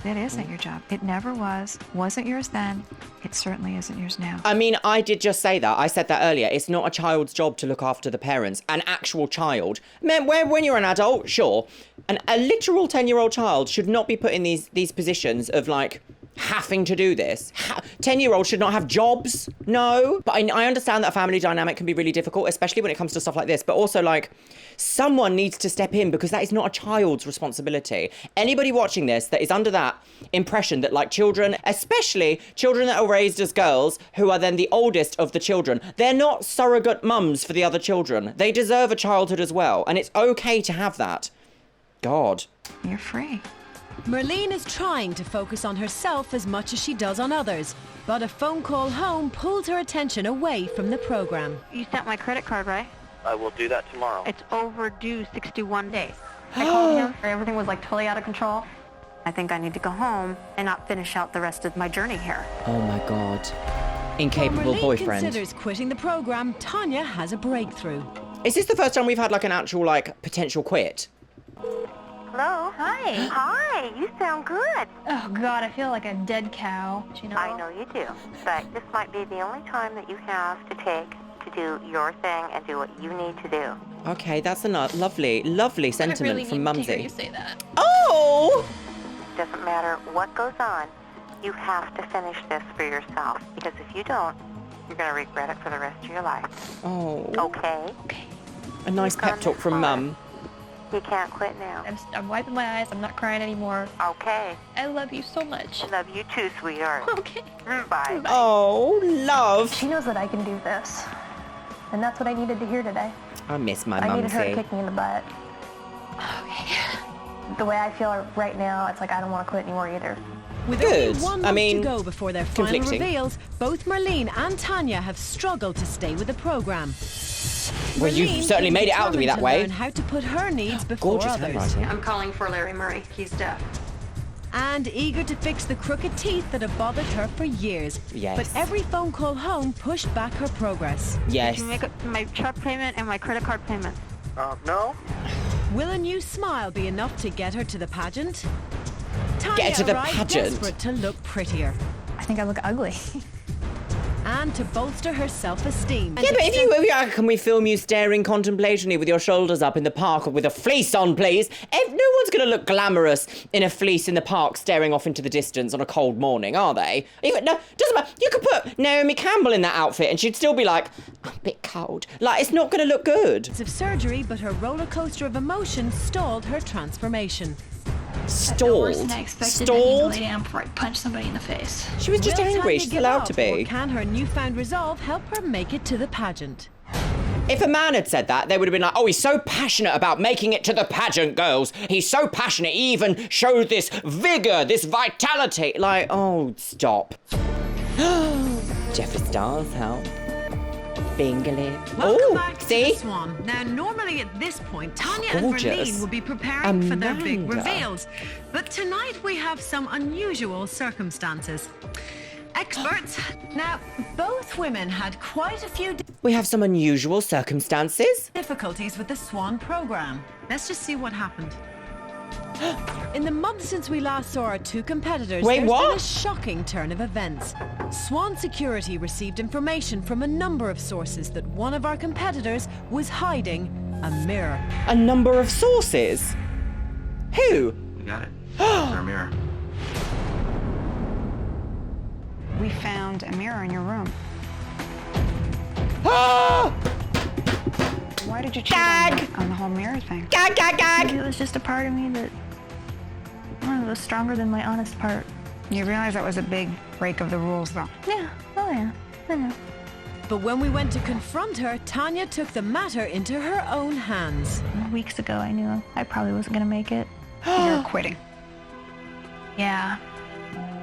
It isn't your job. It never was. Wasn't yours then. It certainly isn't yours now. I mean, I did just say that. I said that earlier. It's not a child's job to look after the parents. An actual child. Man, when you're an adult, sure. A literal 10-year-old child should not be put in these positions of, like, having to do this. 10-year-olds should not have jobs. No. But I understand that a family dynamic can be really difficult, especially when it comes to stuff like this. But also, like, someone needs to step in because that is not a child's responsibility. Anybody watching this that is under that impression that, like, children, especially children that are raised as girls, who are then the oldest of the children, they're not surrogate mums for the other children. They deserve a childhood as well. And it's okay to have that. God. You're free. Merline is trying to focus on herself as much as she does on others, but a phone call home pulled her attention away from the program. You sent my credit card, right? I will do that tomorrow. It's overdue 61 days. I called him. Everything was like totally out of control. I think I need to go home and not finish out the rest of my journey here. Oh my God. Incapable While Merline boyfriend. considers quitting the program, Tanya has a breakthrough. Is this the first time we've had, like, an actual, like, potential quit? Hello? Hi. Hi. You sound good. Oh, God, I feel like a dead cow. I know you do, but this might be the only time that you have to take to do your thing and do what you need to do. Okay, that's a lovely, lovely sentiment from Mumsy. to hear you say that. Oh! Doesn't matter what goes on, you have to finish this for yourself, because if you don't, you're going to regret it for the rest of your life. Oh. Okay? A nice pep talk from Mum. You can't quit now. I'm wiping my eyes. I'm not crying anymore. Okay. I love you so much. I love you too, sweetheart. Okay. Bye. Oh, love. She knows that I can do this. And that's what I needed to hear today. I miss my I needed her to Mumsy. kick me in the butt. The way I feel right now, it's like I don't want to quit anymore either. With Good. only 1 I month mean, to go before their final conflicting. reveals, both Merline and Tanya have struggled to stay with the program. Well, you've Merline certainly seems made it out to be determined that way. Learn how to put her needs before Gorgeous others. handwriting. I'm calling for Larry Murray. He's deaf. And eager to fix the crooked teeth that have bothered her for years. Yes. But every phone call home pushed back her progress. Yes. Can you make up my truck payment and my credit card payment? No. Will a new smile be enough to get her to the pageant? Tanya Get to the arrived pageant. desperate to look prettier. I think I look ugly. and to bolster her self-esteem. Yeah, but if you can we film you staring contemplationally with your shoulders up in the park with a fleece on, please? No one's going to look glamorous in a fleece in the park staring off into the distance on a cold morning, are they? Even, no, doesn't matter. You could put Naomi Campbell in that outfit and she'd still be like, I'm a bit cold. Like, it's not going to look good. Of surgery, but her roller coaster of emotion stalled her transformation. Stalled? Worse than I expected. I need to lay down before I punch somebody in the face. She was just angry. She's allowed to be. Or can her newfound resolve help her make it to the pageant? If a man had said that, they would have been like, oh, he's so passionate about making it to the pageant, girls. He's so passionate. He even showed this vigor, this vitality. Like, oh, stop. Jeffree Star's help. Bingley. Welcome back to the Swan. Now, normally at this point, Tanya and Merline would be preparing for their big reveals. But tonight we have some unusual circumstances. Experts. Now, both women had quite a few We have some unusual circumstances. difficulties with the Swan program. Let's just see what happened. In the month since we last saw our two competitors, Wait, there's what? been a shocking turn of events. Swan Security received information from a number of sources that one of our competitors was hiding a mirror. A number of sources? Who? We got it. Our mirror. We found a mirror in your room. Ah! Why did you cheat on the whole mirror thing? Gag, gag, gag! Maybe it was just a part of me that was stronger than my honest part. You realize that was a big break of the rules, though. Yeah, oh yeah, I know. But when we went to confront her, Tanya took the matter into her own hands. Weeks ago, I knew I probably wasn't gonna make it. You're quitting. Yeah.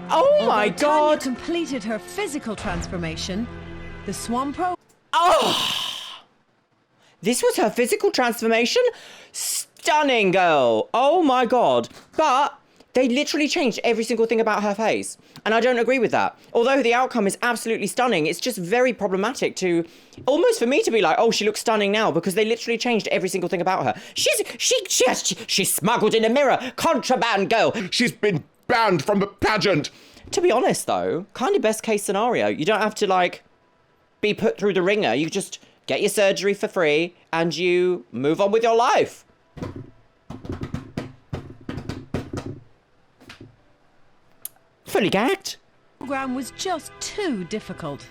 Oh my God! God! Tanya completed her physical transformation. The Swan Pro. Oh! This was her physical transformation? Stunning, girl. Oh my God. But they literally changed every single thing about her face. And I don't agree with that. Although the outcome is absolutely stunning, it's just very problematic to, almost for me to be like, oh, she looks stunning now, because they literally changed every single thing about her. She's smuggled in a mirror. Contraband, girl. She's been banned from the pageant. To be honest, though, kind of best case scenario. You don't have to, like, be put through the ringer. You just get your surgery for free and you move on with your life. Fully gagged. The program was just too difficult.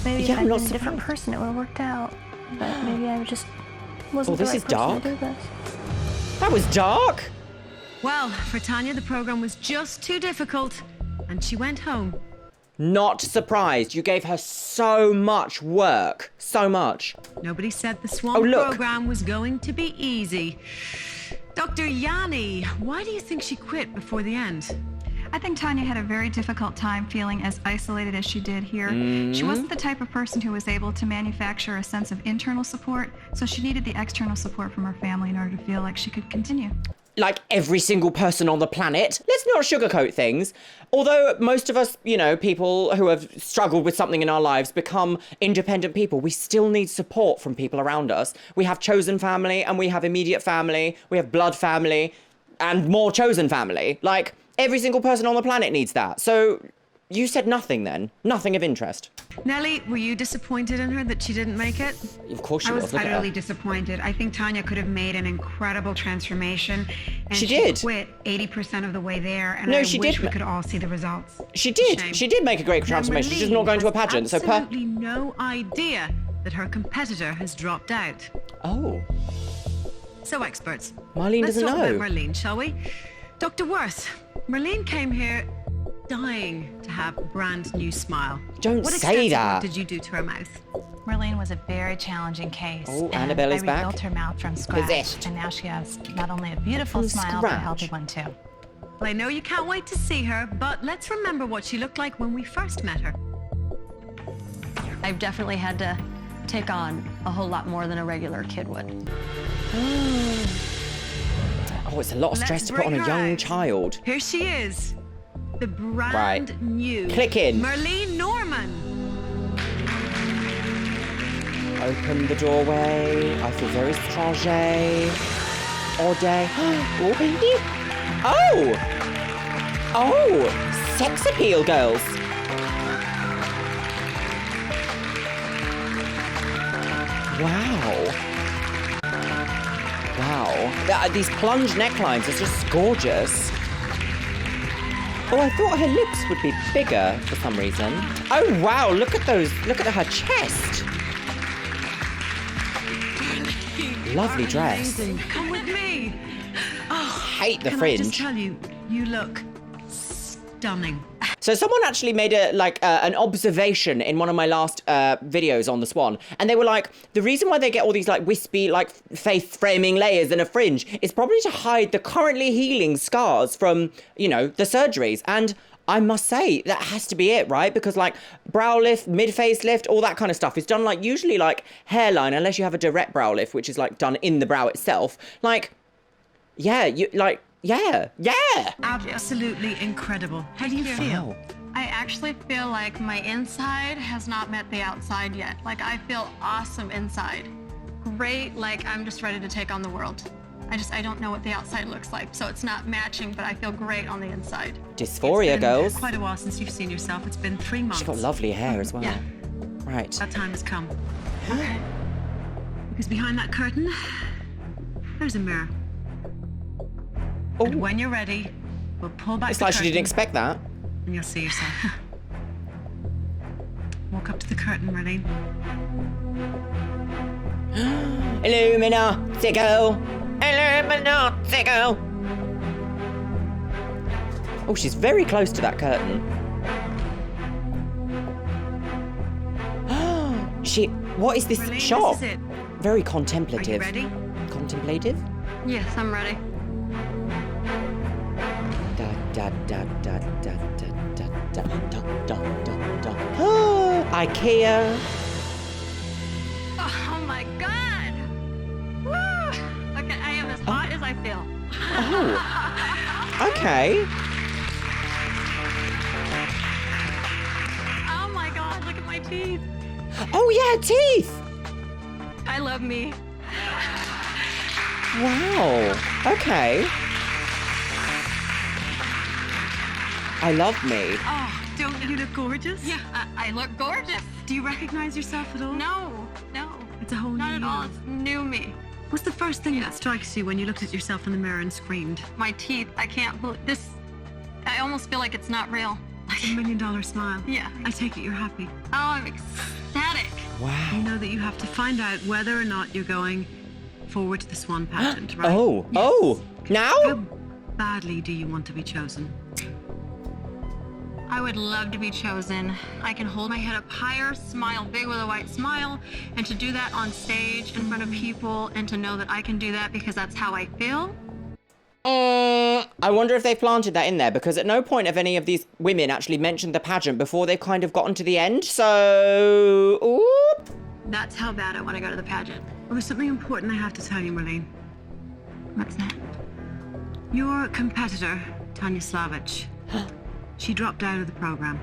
Maybe if I'd been a different person, it would have worked out. But maybe I just wasn't the right person to do this. That was dark. Well, for Tanya, the program was just too difficult, and she went home. Not surprised. You gave her so much work. So much. Nobody said the Swan program was going to be easy. Dr. Yanni, why do you think she quit before the end? I think Tanya had a very difficult time feeling as isolated as she did here. She wasn't the type of person who was able to manufacture a sense of internal support, so she needed the external support from her family in order to feel like she could continue. Like every single person on the planet. Let's not sugarcoat things. Although most of us, you know, people who have struggled with something in our lives become independent people, we still need support from people around us. We have chosen family and we have immediate family. We have blood family and more chosen family. Like, every single person on the planet needs that. So you said nothing then. Nothing of interest. Nellie, were you disappointed in her that she didn't make it? Of course she I was. was Look at her. utterly disappointed. I think Tanya could have made an incredible transformation. And She did. quit 80% of the way there. And No, I she wish did. we could all see the results. She did. Shame. She did make a great transformation. She's just not going to a pageant. So Absolutely no idea that her competitor has dropped out. Oh. So experts. Marlene Let's doesn't talk know. about Merline, shall we? Dr. Worth, Merline came here dying to have a brand new smile. Don't what say extensive that. work did you do to her mouth? Merline was a very challenging case. Oh, and Annabelle is I back. rebuilt her mouth from scratch. Possessed. And now she has not only a beautiful From smile, but a scratch. healthy one too. Well, I know you can't wait to see her, but let's remember what she looked like when we first met her. I've definitely had to take on a whole lot more than a regular kid would. Oh, it's a lot of stress to put on a young child. Here she is, the brand new Click in. Merline Norman. Open the doorway. I feel very strange. All day. Oh! Oh! Sex appeal, girls. Wow. Wow. These plunge necklines are just gorgeous. Oh, I thought her lips would be bigger for some reason. Oh, wow. Look at those. Look at her chest. Lovely dress. Amazing. Come with me. Oh, hate the can fringe. I just tell you, you look stunning. So someone actually made an observation in one of my last videos on the Swan, and they were like, the reason why they get all these like wispy like face framing layers and a fringe is probably to hide the currently healing scars from, you know, the surgeries. And I must say that has to be it, right? Because like brow lift, mid face lift, all that kind of stuff is done like usually like hairline, unless you have a direct brow lift, which is like done in the brow itself. Like, yeah, you like. Yeah. Absolutely incredible. How do you feel? I actually feel like my inside has not met the outside yet. Like, I feel awesome inside. Great, like I'm just ready to take on the world. I don't know what the outside looks like, so it's not matching, but I feel great on the inside. Dysphoria, girls. Quite a while since you've seen yourself. It's been 3 months. She's got lovely hair as well. Yeah. Right. That time has come. Okay. Because behind that curtain, there's a mirror. And when you're ready, we'll pull back It's the like curtain. she didn't expect that. And you'll see yourself. Walk up to the curtain, Merline. Illuminatico. Illuminatico. Oh, she's very close to that curtain. What is this Merline, shop? this is it. Very contemplative. Are you ready? Contemplative? Yes, I'm ready. IKEA. Oh my God! Woo! Okay, I am as hot as I feel. Oh. Okay. Oh my God, look at my teeth. Oh yeah, teeth. I love me. Wow. Okay. I love me. Oh, don't you look gorgeous? Yeah, I look gorgeous. Do you recognize yourself at all? No. It's a whole Not new at all. you. It's new me. What's the first thing that strikes you when you looked at yourself in the mirror and screamed? My teeth, I can't believe this. I almost feel like it's not real. Like $1 million smile. Yeah. I take it you're happy. Oh, I'm ecstatic. Wow. You know that you have to find out whether or not you're going forward to the Swan pageant, right? Oh. Yes. Oh. Now? How badly do you want to be chosen? I would love to be chosen. I can hold my head up higher, smile big with a white smile, and to do that on stage in front of people and to know that I can do that because that's how I feel. I wonder if they've planted that in there, because at no point have any of these women actually mentioned the pageant before they've kind of gotten to the end. So, ooh. That's how bad I want to go to the pageant. Well, there's something important I have to tell you, Merline. What's that? Your competitor, Tanya Slavich, she dropped out of the program.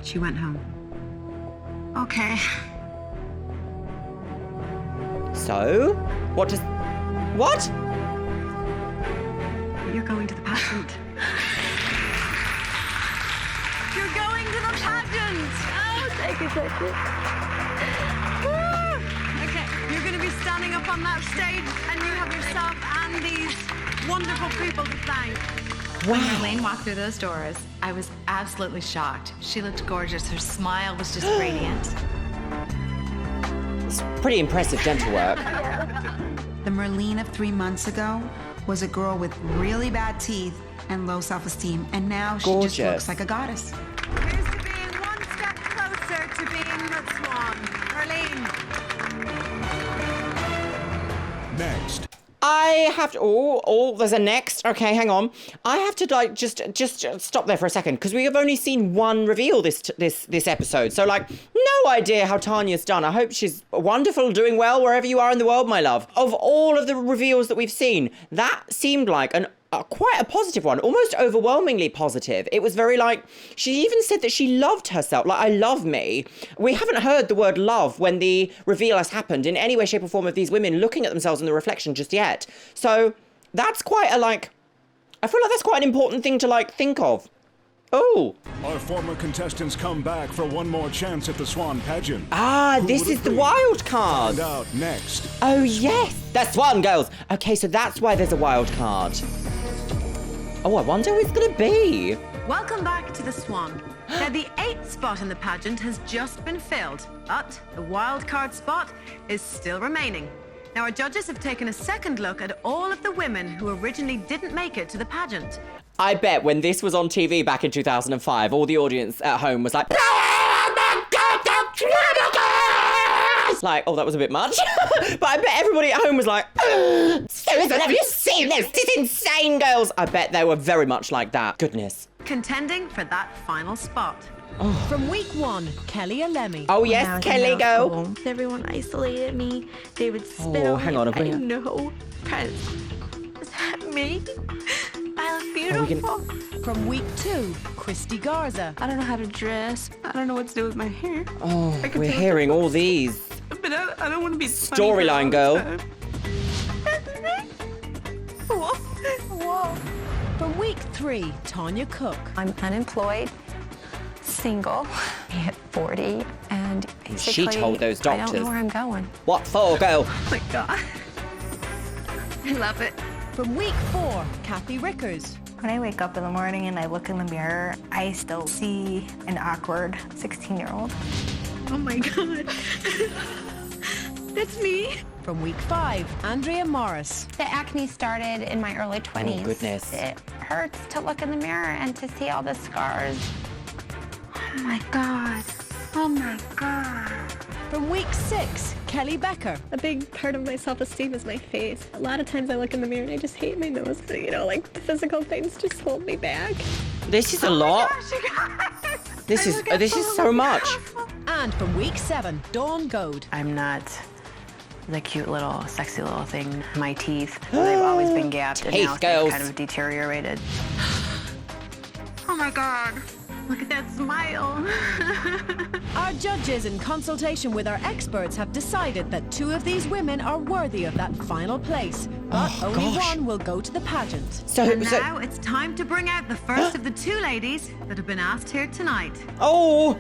She went home. Okay. So, what? You're going to the pageant. You're going to the pageant! Oh, thank you. Woo! Okay, you're going to be standing up on that stage and you have yourself and these wonderful people to thank. When Merline walked through those doors, I was absolutely shocked. She looked gorgeous. Her smile was just radiant. It's pretty impressive dental work. The Merline of 3 months ago was a girl with really bad teeth and low self-esteem, and now she just looks like a goddess. Here's to being one step closer to being the Swan. Merline. Next. I have to. There's a next. Okay, hang on. I have to like just stop there for a second, because we have only seen one reveal this episode. So like, no idea how Tanya's done. I hope she's wonderful, doing well wherever you are in the world, my love. Of all of the reveals that we've seen, that seemed like quite a positive one, almost overwhelmingly positive. It was very like, she even said that she loved herself, like, I love me. We haven't heard the word love when the reveal has happened in any way, shape or form of these women looking at themselves in the reflection just yet. So that's quite a like, I feel like that's quite an important thing to like think of. Oh. Our former contestants come back for one more chance at the Swan pageant. Ah, this is the wild card. Find out next. Oh, yes. That's Swan girls. Okay, so that's why there's a wild card. Oh, I wonder who it's going to be. Welcome back to the Swan. Now, the 8th spot in the pageant has just been filled, but the wild card spot is still remaining. Now, our judges have taken a second look at all of the women who originally didn't make it to the pageant. I bet when this was on TV back in 2005, all the audience at home was like, like, oh, that was a bit much. But I bet everybody at home was like, Susan, have you seen this? This is insane, girls. I bet they were very much like that. Goodness. Contending for that final spot. Oh. From week 1, Kelly Alemi. Oh, yes, Kelly, go. Everyone isolated me. They would spit on hang me. on, I know. Is that me? I look beautiful. From week 2, Christy Garza. I don't know how to dress. I don't know what to do with my hair. Oh, we're hearing all these. But I don't want to be storyline girl. Whoa. From week 3, Tanya Cook. I'm unemployed, single, at 40, and basically, She told those doctors. I don't know where I'm going. What for, girl? Oh my God. I love it. From week 4, Kathy Rickers. When I wake up in the morning and I look in the mirror, I still see an awkward 16-year-old. Oh my God. That's me. From week 5, Andrea Morris. The acne started in my early 20s. Oh, goodness. It hurts to look in the mirror and to see all the scars. Oh my God. Oh my God. From week 6, Kelly Becker. A big part of my self-esteem is my face. A lot of times I look in the mirror and I just hate my nose. You know, like the physical things just hold me back. This is a lot. This is so much. And from week 7, Dawn Goad. I'm not the cute little, sexy little thing. My teeth, they've always been gapped and now they've kind of deteriorated. Oh my God. Look at that smile. Our judges, in consultation with our experts, have decided that 2 of these women are worthy of that final place. But only one will go to the pageant. And now it's time to bring out the first of the 2 ladies that have been asked here tonight. Oh!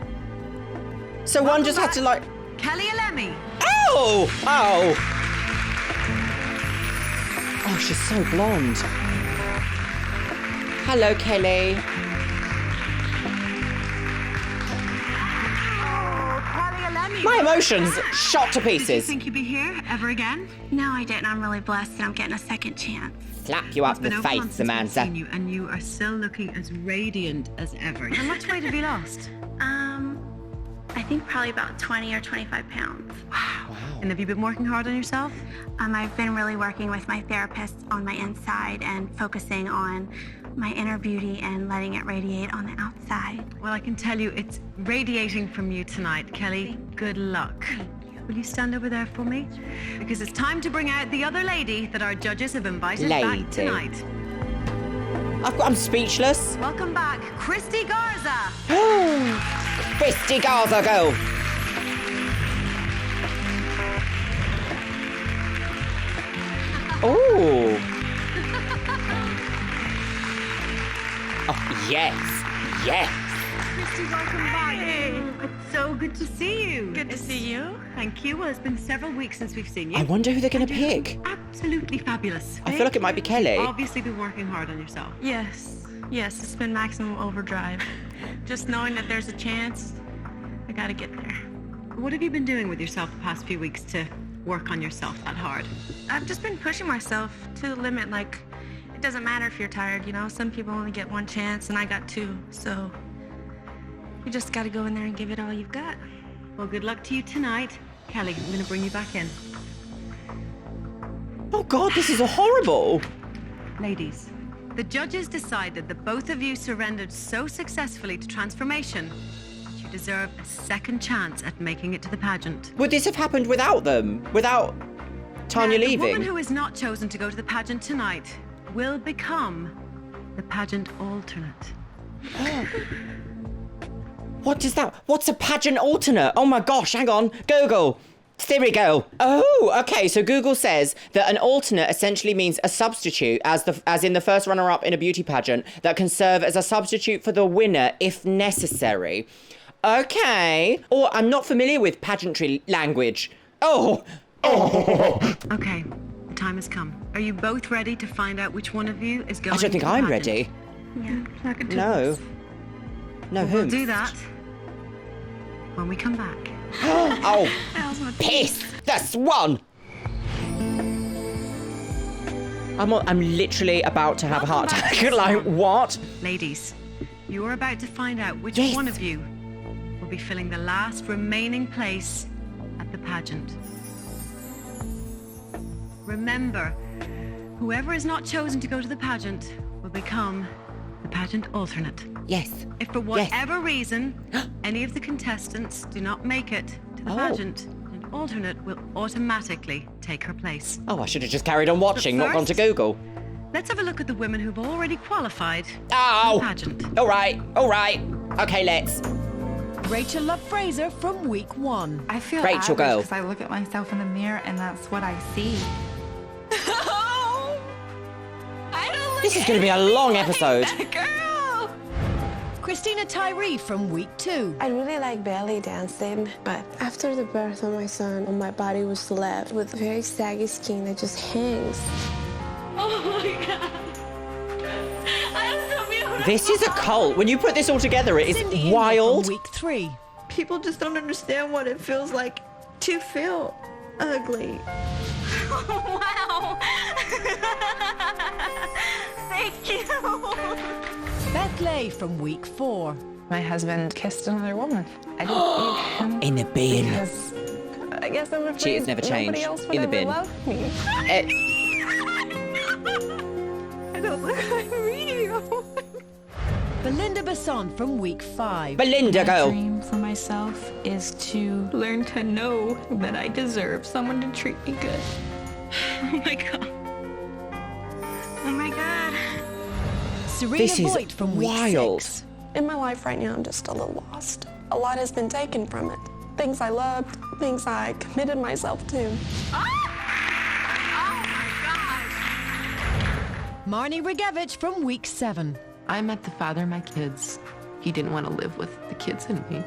So one just had to like... Kelly Alemi. Oh! Oh! Oh, she's so blonde. Hello, Kelly. My emotions shot to pieces. Did you think you'd be here ever again? No, I didn't. I'm really blessed that I'm getting a second chance. Slap you up the face, Samantha. And you are still looking as radiant as ever. How much weight have you lost? I think probably about 20 or 25 pounds. Wow. And have you been working hard on yourself? I've been really working with my therapist on my inside and focusing on my inner beauty and letting it radiate on the outside. Well, I can tell you it's radiating from you tonight, Kelly. Good luck. Will you stand over there for me? Because it's time to bring out the other lady that our judges have invited back tonight. I'm speechless. Welcome back, Christy Garza. Christy Garza, go. Oh. Oh, yes. Yes. Christy, welcome back. Hey. It's so good to see you. Good to see you. Thank you. Well, it's been several weeks since we've seen you. I wonder who they're going to pick. Absolutely fabulous. I feel like it might be Kelly. You've obviously been working hard on yourself. Yes, it's been maximum overdrive. Just knowing that there's a chance, I gotta get there. What have you been doing with yourself the past few weeks to work on yourself that hard? I've just been pushing myself to the limit. Like, it doesn't matter if you're tired, you know? Some people only get 1 chance, and I got 2. So you just gotta go in there and give it all you've got. Well, good luck to you tonight. Kelly, I'm gonna bring you back in. Oh God, this is horrible. Ladies, the judges decided that both of you surrendered so successfully to transformation that you deserve a second chance at making it to the pageant. Would this have happened without them? Without Tanya leaving? The woman who is not chosen to go to the pageant tonight will become the pageant alternate. What is that? What's a pageant alternate? Oh my gosh, hang on. Google. Siri, go. Oh, okay. So Google says that an alternate essentially means a substitute, as in the first runner-up in a beauty pageant, that can serve as a substitute for the winner if necessary. Okay. Or I'm not familiar with pageantry language. Oh. Okay, the time has come. Are you both ready to find out which one of you is going? I don't think I'm ready. Yeah, I can do No. this. No, We'll who? do that when we come back. Oh, piss! The Swan! I'm literally about to have a heart attack. Like, what? Ladies, you are about to find out which one of you will be filling the last remaining place at the pageant. Remember, whoever is not chosen to go to the pageant will become the pageant alternate. Yes. If for whatever reason any of the contestants do not make it to the pageant, an alternate will automatically take her place. Oh, I should have just carried on watching, But not gone to first- Google. Let's have a look at the women who've already qualified for Oh! the pageant. All right. Okay, let's. Rachel Love Fraser from week 1. I feel Rachel, average go. because I look at myself in the mirror and that's what I see. This is going to be a long episode. Christina Tyree from week 2. I really like belly dancing, but after the birth of my son, my body was left with very saggy skin that just hangs. Oh my God. I'm so beautiful. This is a cult. When you put this all together, it is wild. Week 3. People just don't understand what it feels like to feel ugly. Wow. Thank you. Beth Lay from week 4. My husband kissed another woman. I didn't need him. In the bin. Because I guess I'm afraid Cheaters never change. nobody else would In the ever bin. love me. I don't look like me. Belinda Basson from week 5. Belinda, My go. dream for myself is to learn to know that I deserve someone to treat me good. Oh my God. Oh my God. Serena This is Voigt from week wild. 6. In my life right now, I'm just a little lost. A lot has been taken from it. Things I loved, things I committed myself to. Marnie Regevich from week 7. I met the father of my kids. He didn't want to live with the kids and me.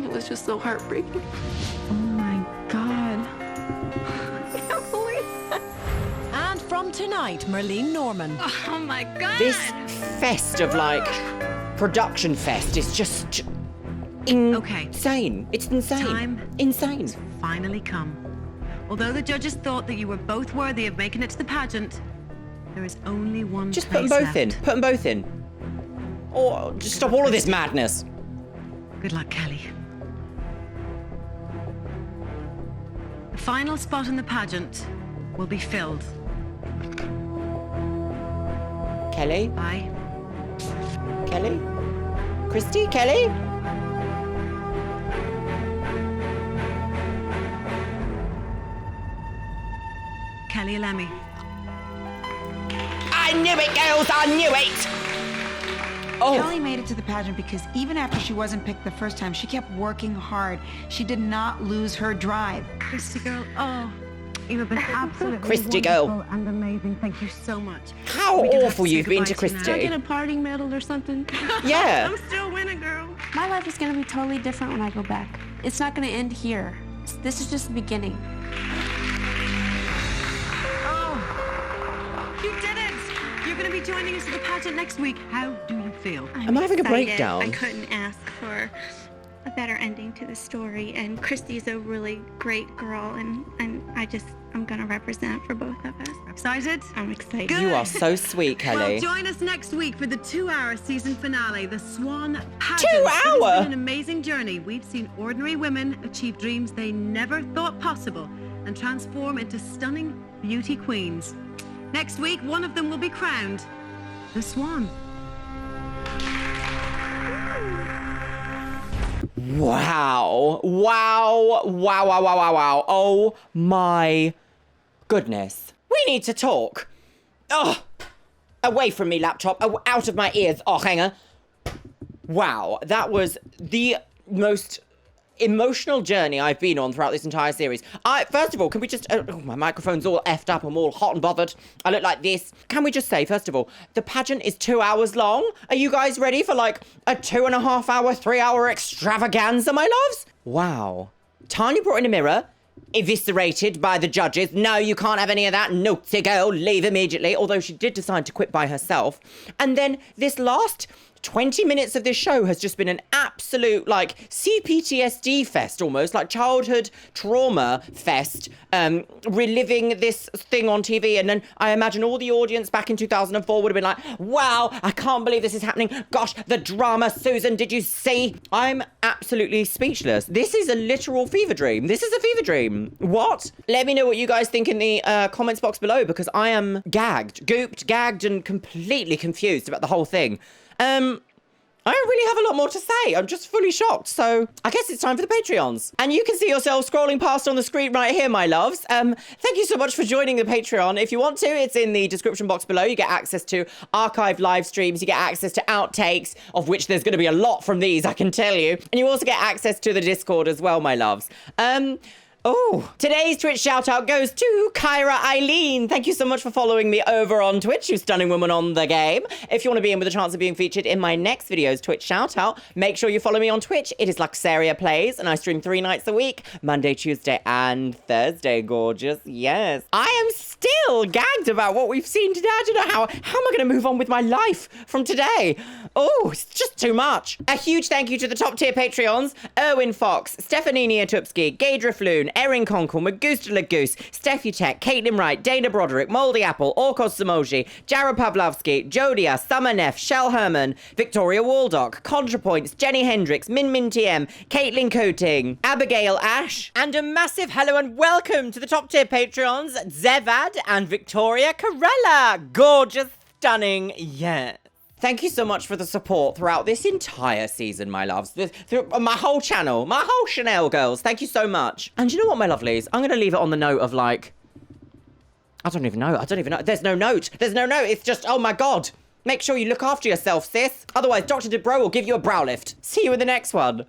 It was just so heartbreaking. Oh my God. I can't believe that. And from tonight, Merline Norman. Oh my God. This fest of like production fest is just insane. It's insane. Insane. Finally come. Although the judges thought that you were both worthy of making it to the pageant, there is only one Just put place them both in. left. Put them both in. Or just stop all of this madness. Good luck, Kelly. The final spot in the pageant will be filled Kelly? by Kelly? Christy? Kelly? Kelly Lemmy. I knew it, girls! I knew it! Oh. Kelly made it to the pageant because even after she wasn't picked the first time, she kept working hard. She did not lose her drive. Christy girl, you have been absolutely Christy girl. wonderful and amazing. Thank you so much. How We do have awful to say you've been to goodbye now. Christy. Can I get a party medal or something? Yeah. I'm still winning, girl. My life is gonna be totally different when I go back. It's not gonna end here. This is just the beginning. You did it! You're going to be joining us at the pageant next week. How do you feel? Am I having a excited. breakdown? I couldn't ask for a better ending to the story. And Christy's a really great girl, and I'm gonna represent for both of us. Excited? I'm excited. You are so sweet, Kelly. Well, join us next week for the 2-hour season finale, the Swan Pageant. 2 It hour? has been an amazing journey. We've seen ordinary women achieve dreams they never thought possible and transform into stunning beauty queens. Next week, one of them will be crowned the Swan. Wow. Wow. Oh my goodness. We need to talk. Oh, away from me, laptop. Oh, out of my ears. Oh, hang on. Wow, that was the most emotional journey I've been on throughout this entire series. First of all, can we just... Oh, my microphone's all effed up. I'm all hot and bothered. I look like this. Can we just say, first of all, the pageant is 2 hours long? Are you guys ready for, like, a 2.5 hour, 3 hour extravaganza, my loves? Wow. Tanya brought in a mirror, eviscerated by the judges. No, you can't have any of that. Naughty girl, leave immediately. Although she did decide to quit by herself. And then this last 20 minutes of this show has just been an absolute, like, CPTSD fest almost, like childhood trauma fest, reliving this thing on TV. And then I imagine all the audience back in 2004 would have been like, wow, I can't believe this is happening. Gosh, the drama, Susan, did you see? I'm absolutely speechless. This is a literal fever dream. This is a fever dream. What? Let me know what you guys think in the comments box below, because I am gagged, gooped, gagged, and completely confused about the whole thing. I don't really have a lot more to say. I'm just fully shocked. So I guess it's time for the Patreons. And you can see yourself scrolling past on the screen right here, my loves. Thank you so much for joining the Patreon. If you want to, it's in the description box below. You get access to archived live streams. You get access to outtakes, of which there's going to be a lot from these, I can tell you. And you also get access to the Discord as well, my loves. Oh, today's Twitch shout out goes to Kyra Eileen. Thank you so much for following me over on Twitch, you stunning woman on the game. If you want to be in with a chance of being featured in my next video's Twitch shout out, make sure you follow me on Twitch. It is Luxeria Plays, and I stream 3 nights a week, Monday, Tuesday, and Thursday, gorgeous. Yes. I am still gagged about what we've seen today. I don't know how am I going to move on with my life from today? Oh, it's just too much. A huge thank you to the top tier Patreons: Erwin Fox, Stefanini Atupski, Gaydra Floon, Erin Conkle, Magusta Lagoose, Steffi Tech, Caitlin Wright, Dana Broderick, Moldy Apple, Orkos Samoji, Jared Pavlovsky, Jodia, Summer Neff, Shell Herman, Victoria Waldock, ContraPoints, Jenny Hendricks, Min Min TM, Caitlin Coating, Abigail Ash, and a massive hello and welcome to the top tier Patreons, Zevad and Victoria Corella. Gorgeous, stunning, yeah. Thank you so much for the support throughout this entire season, my loves. Through my whole channel, my whole Chanel girls. Thank you so much. And you know what, my lovelies? I'm going to leave it on the note of, like, I don't even know. There's no note. It's just, oh my God. Make sure you look after yourself, sis. Otherwise, Dr. Debro will give you a brow lift. See you in the next one.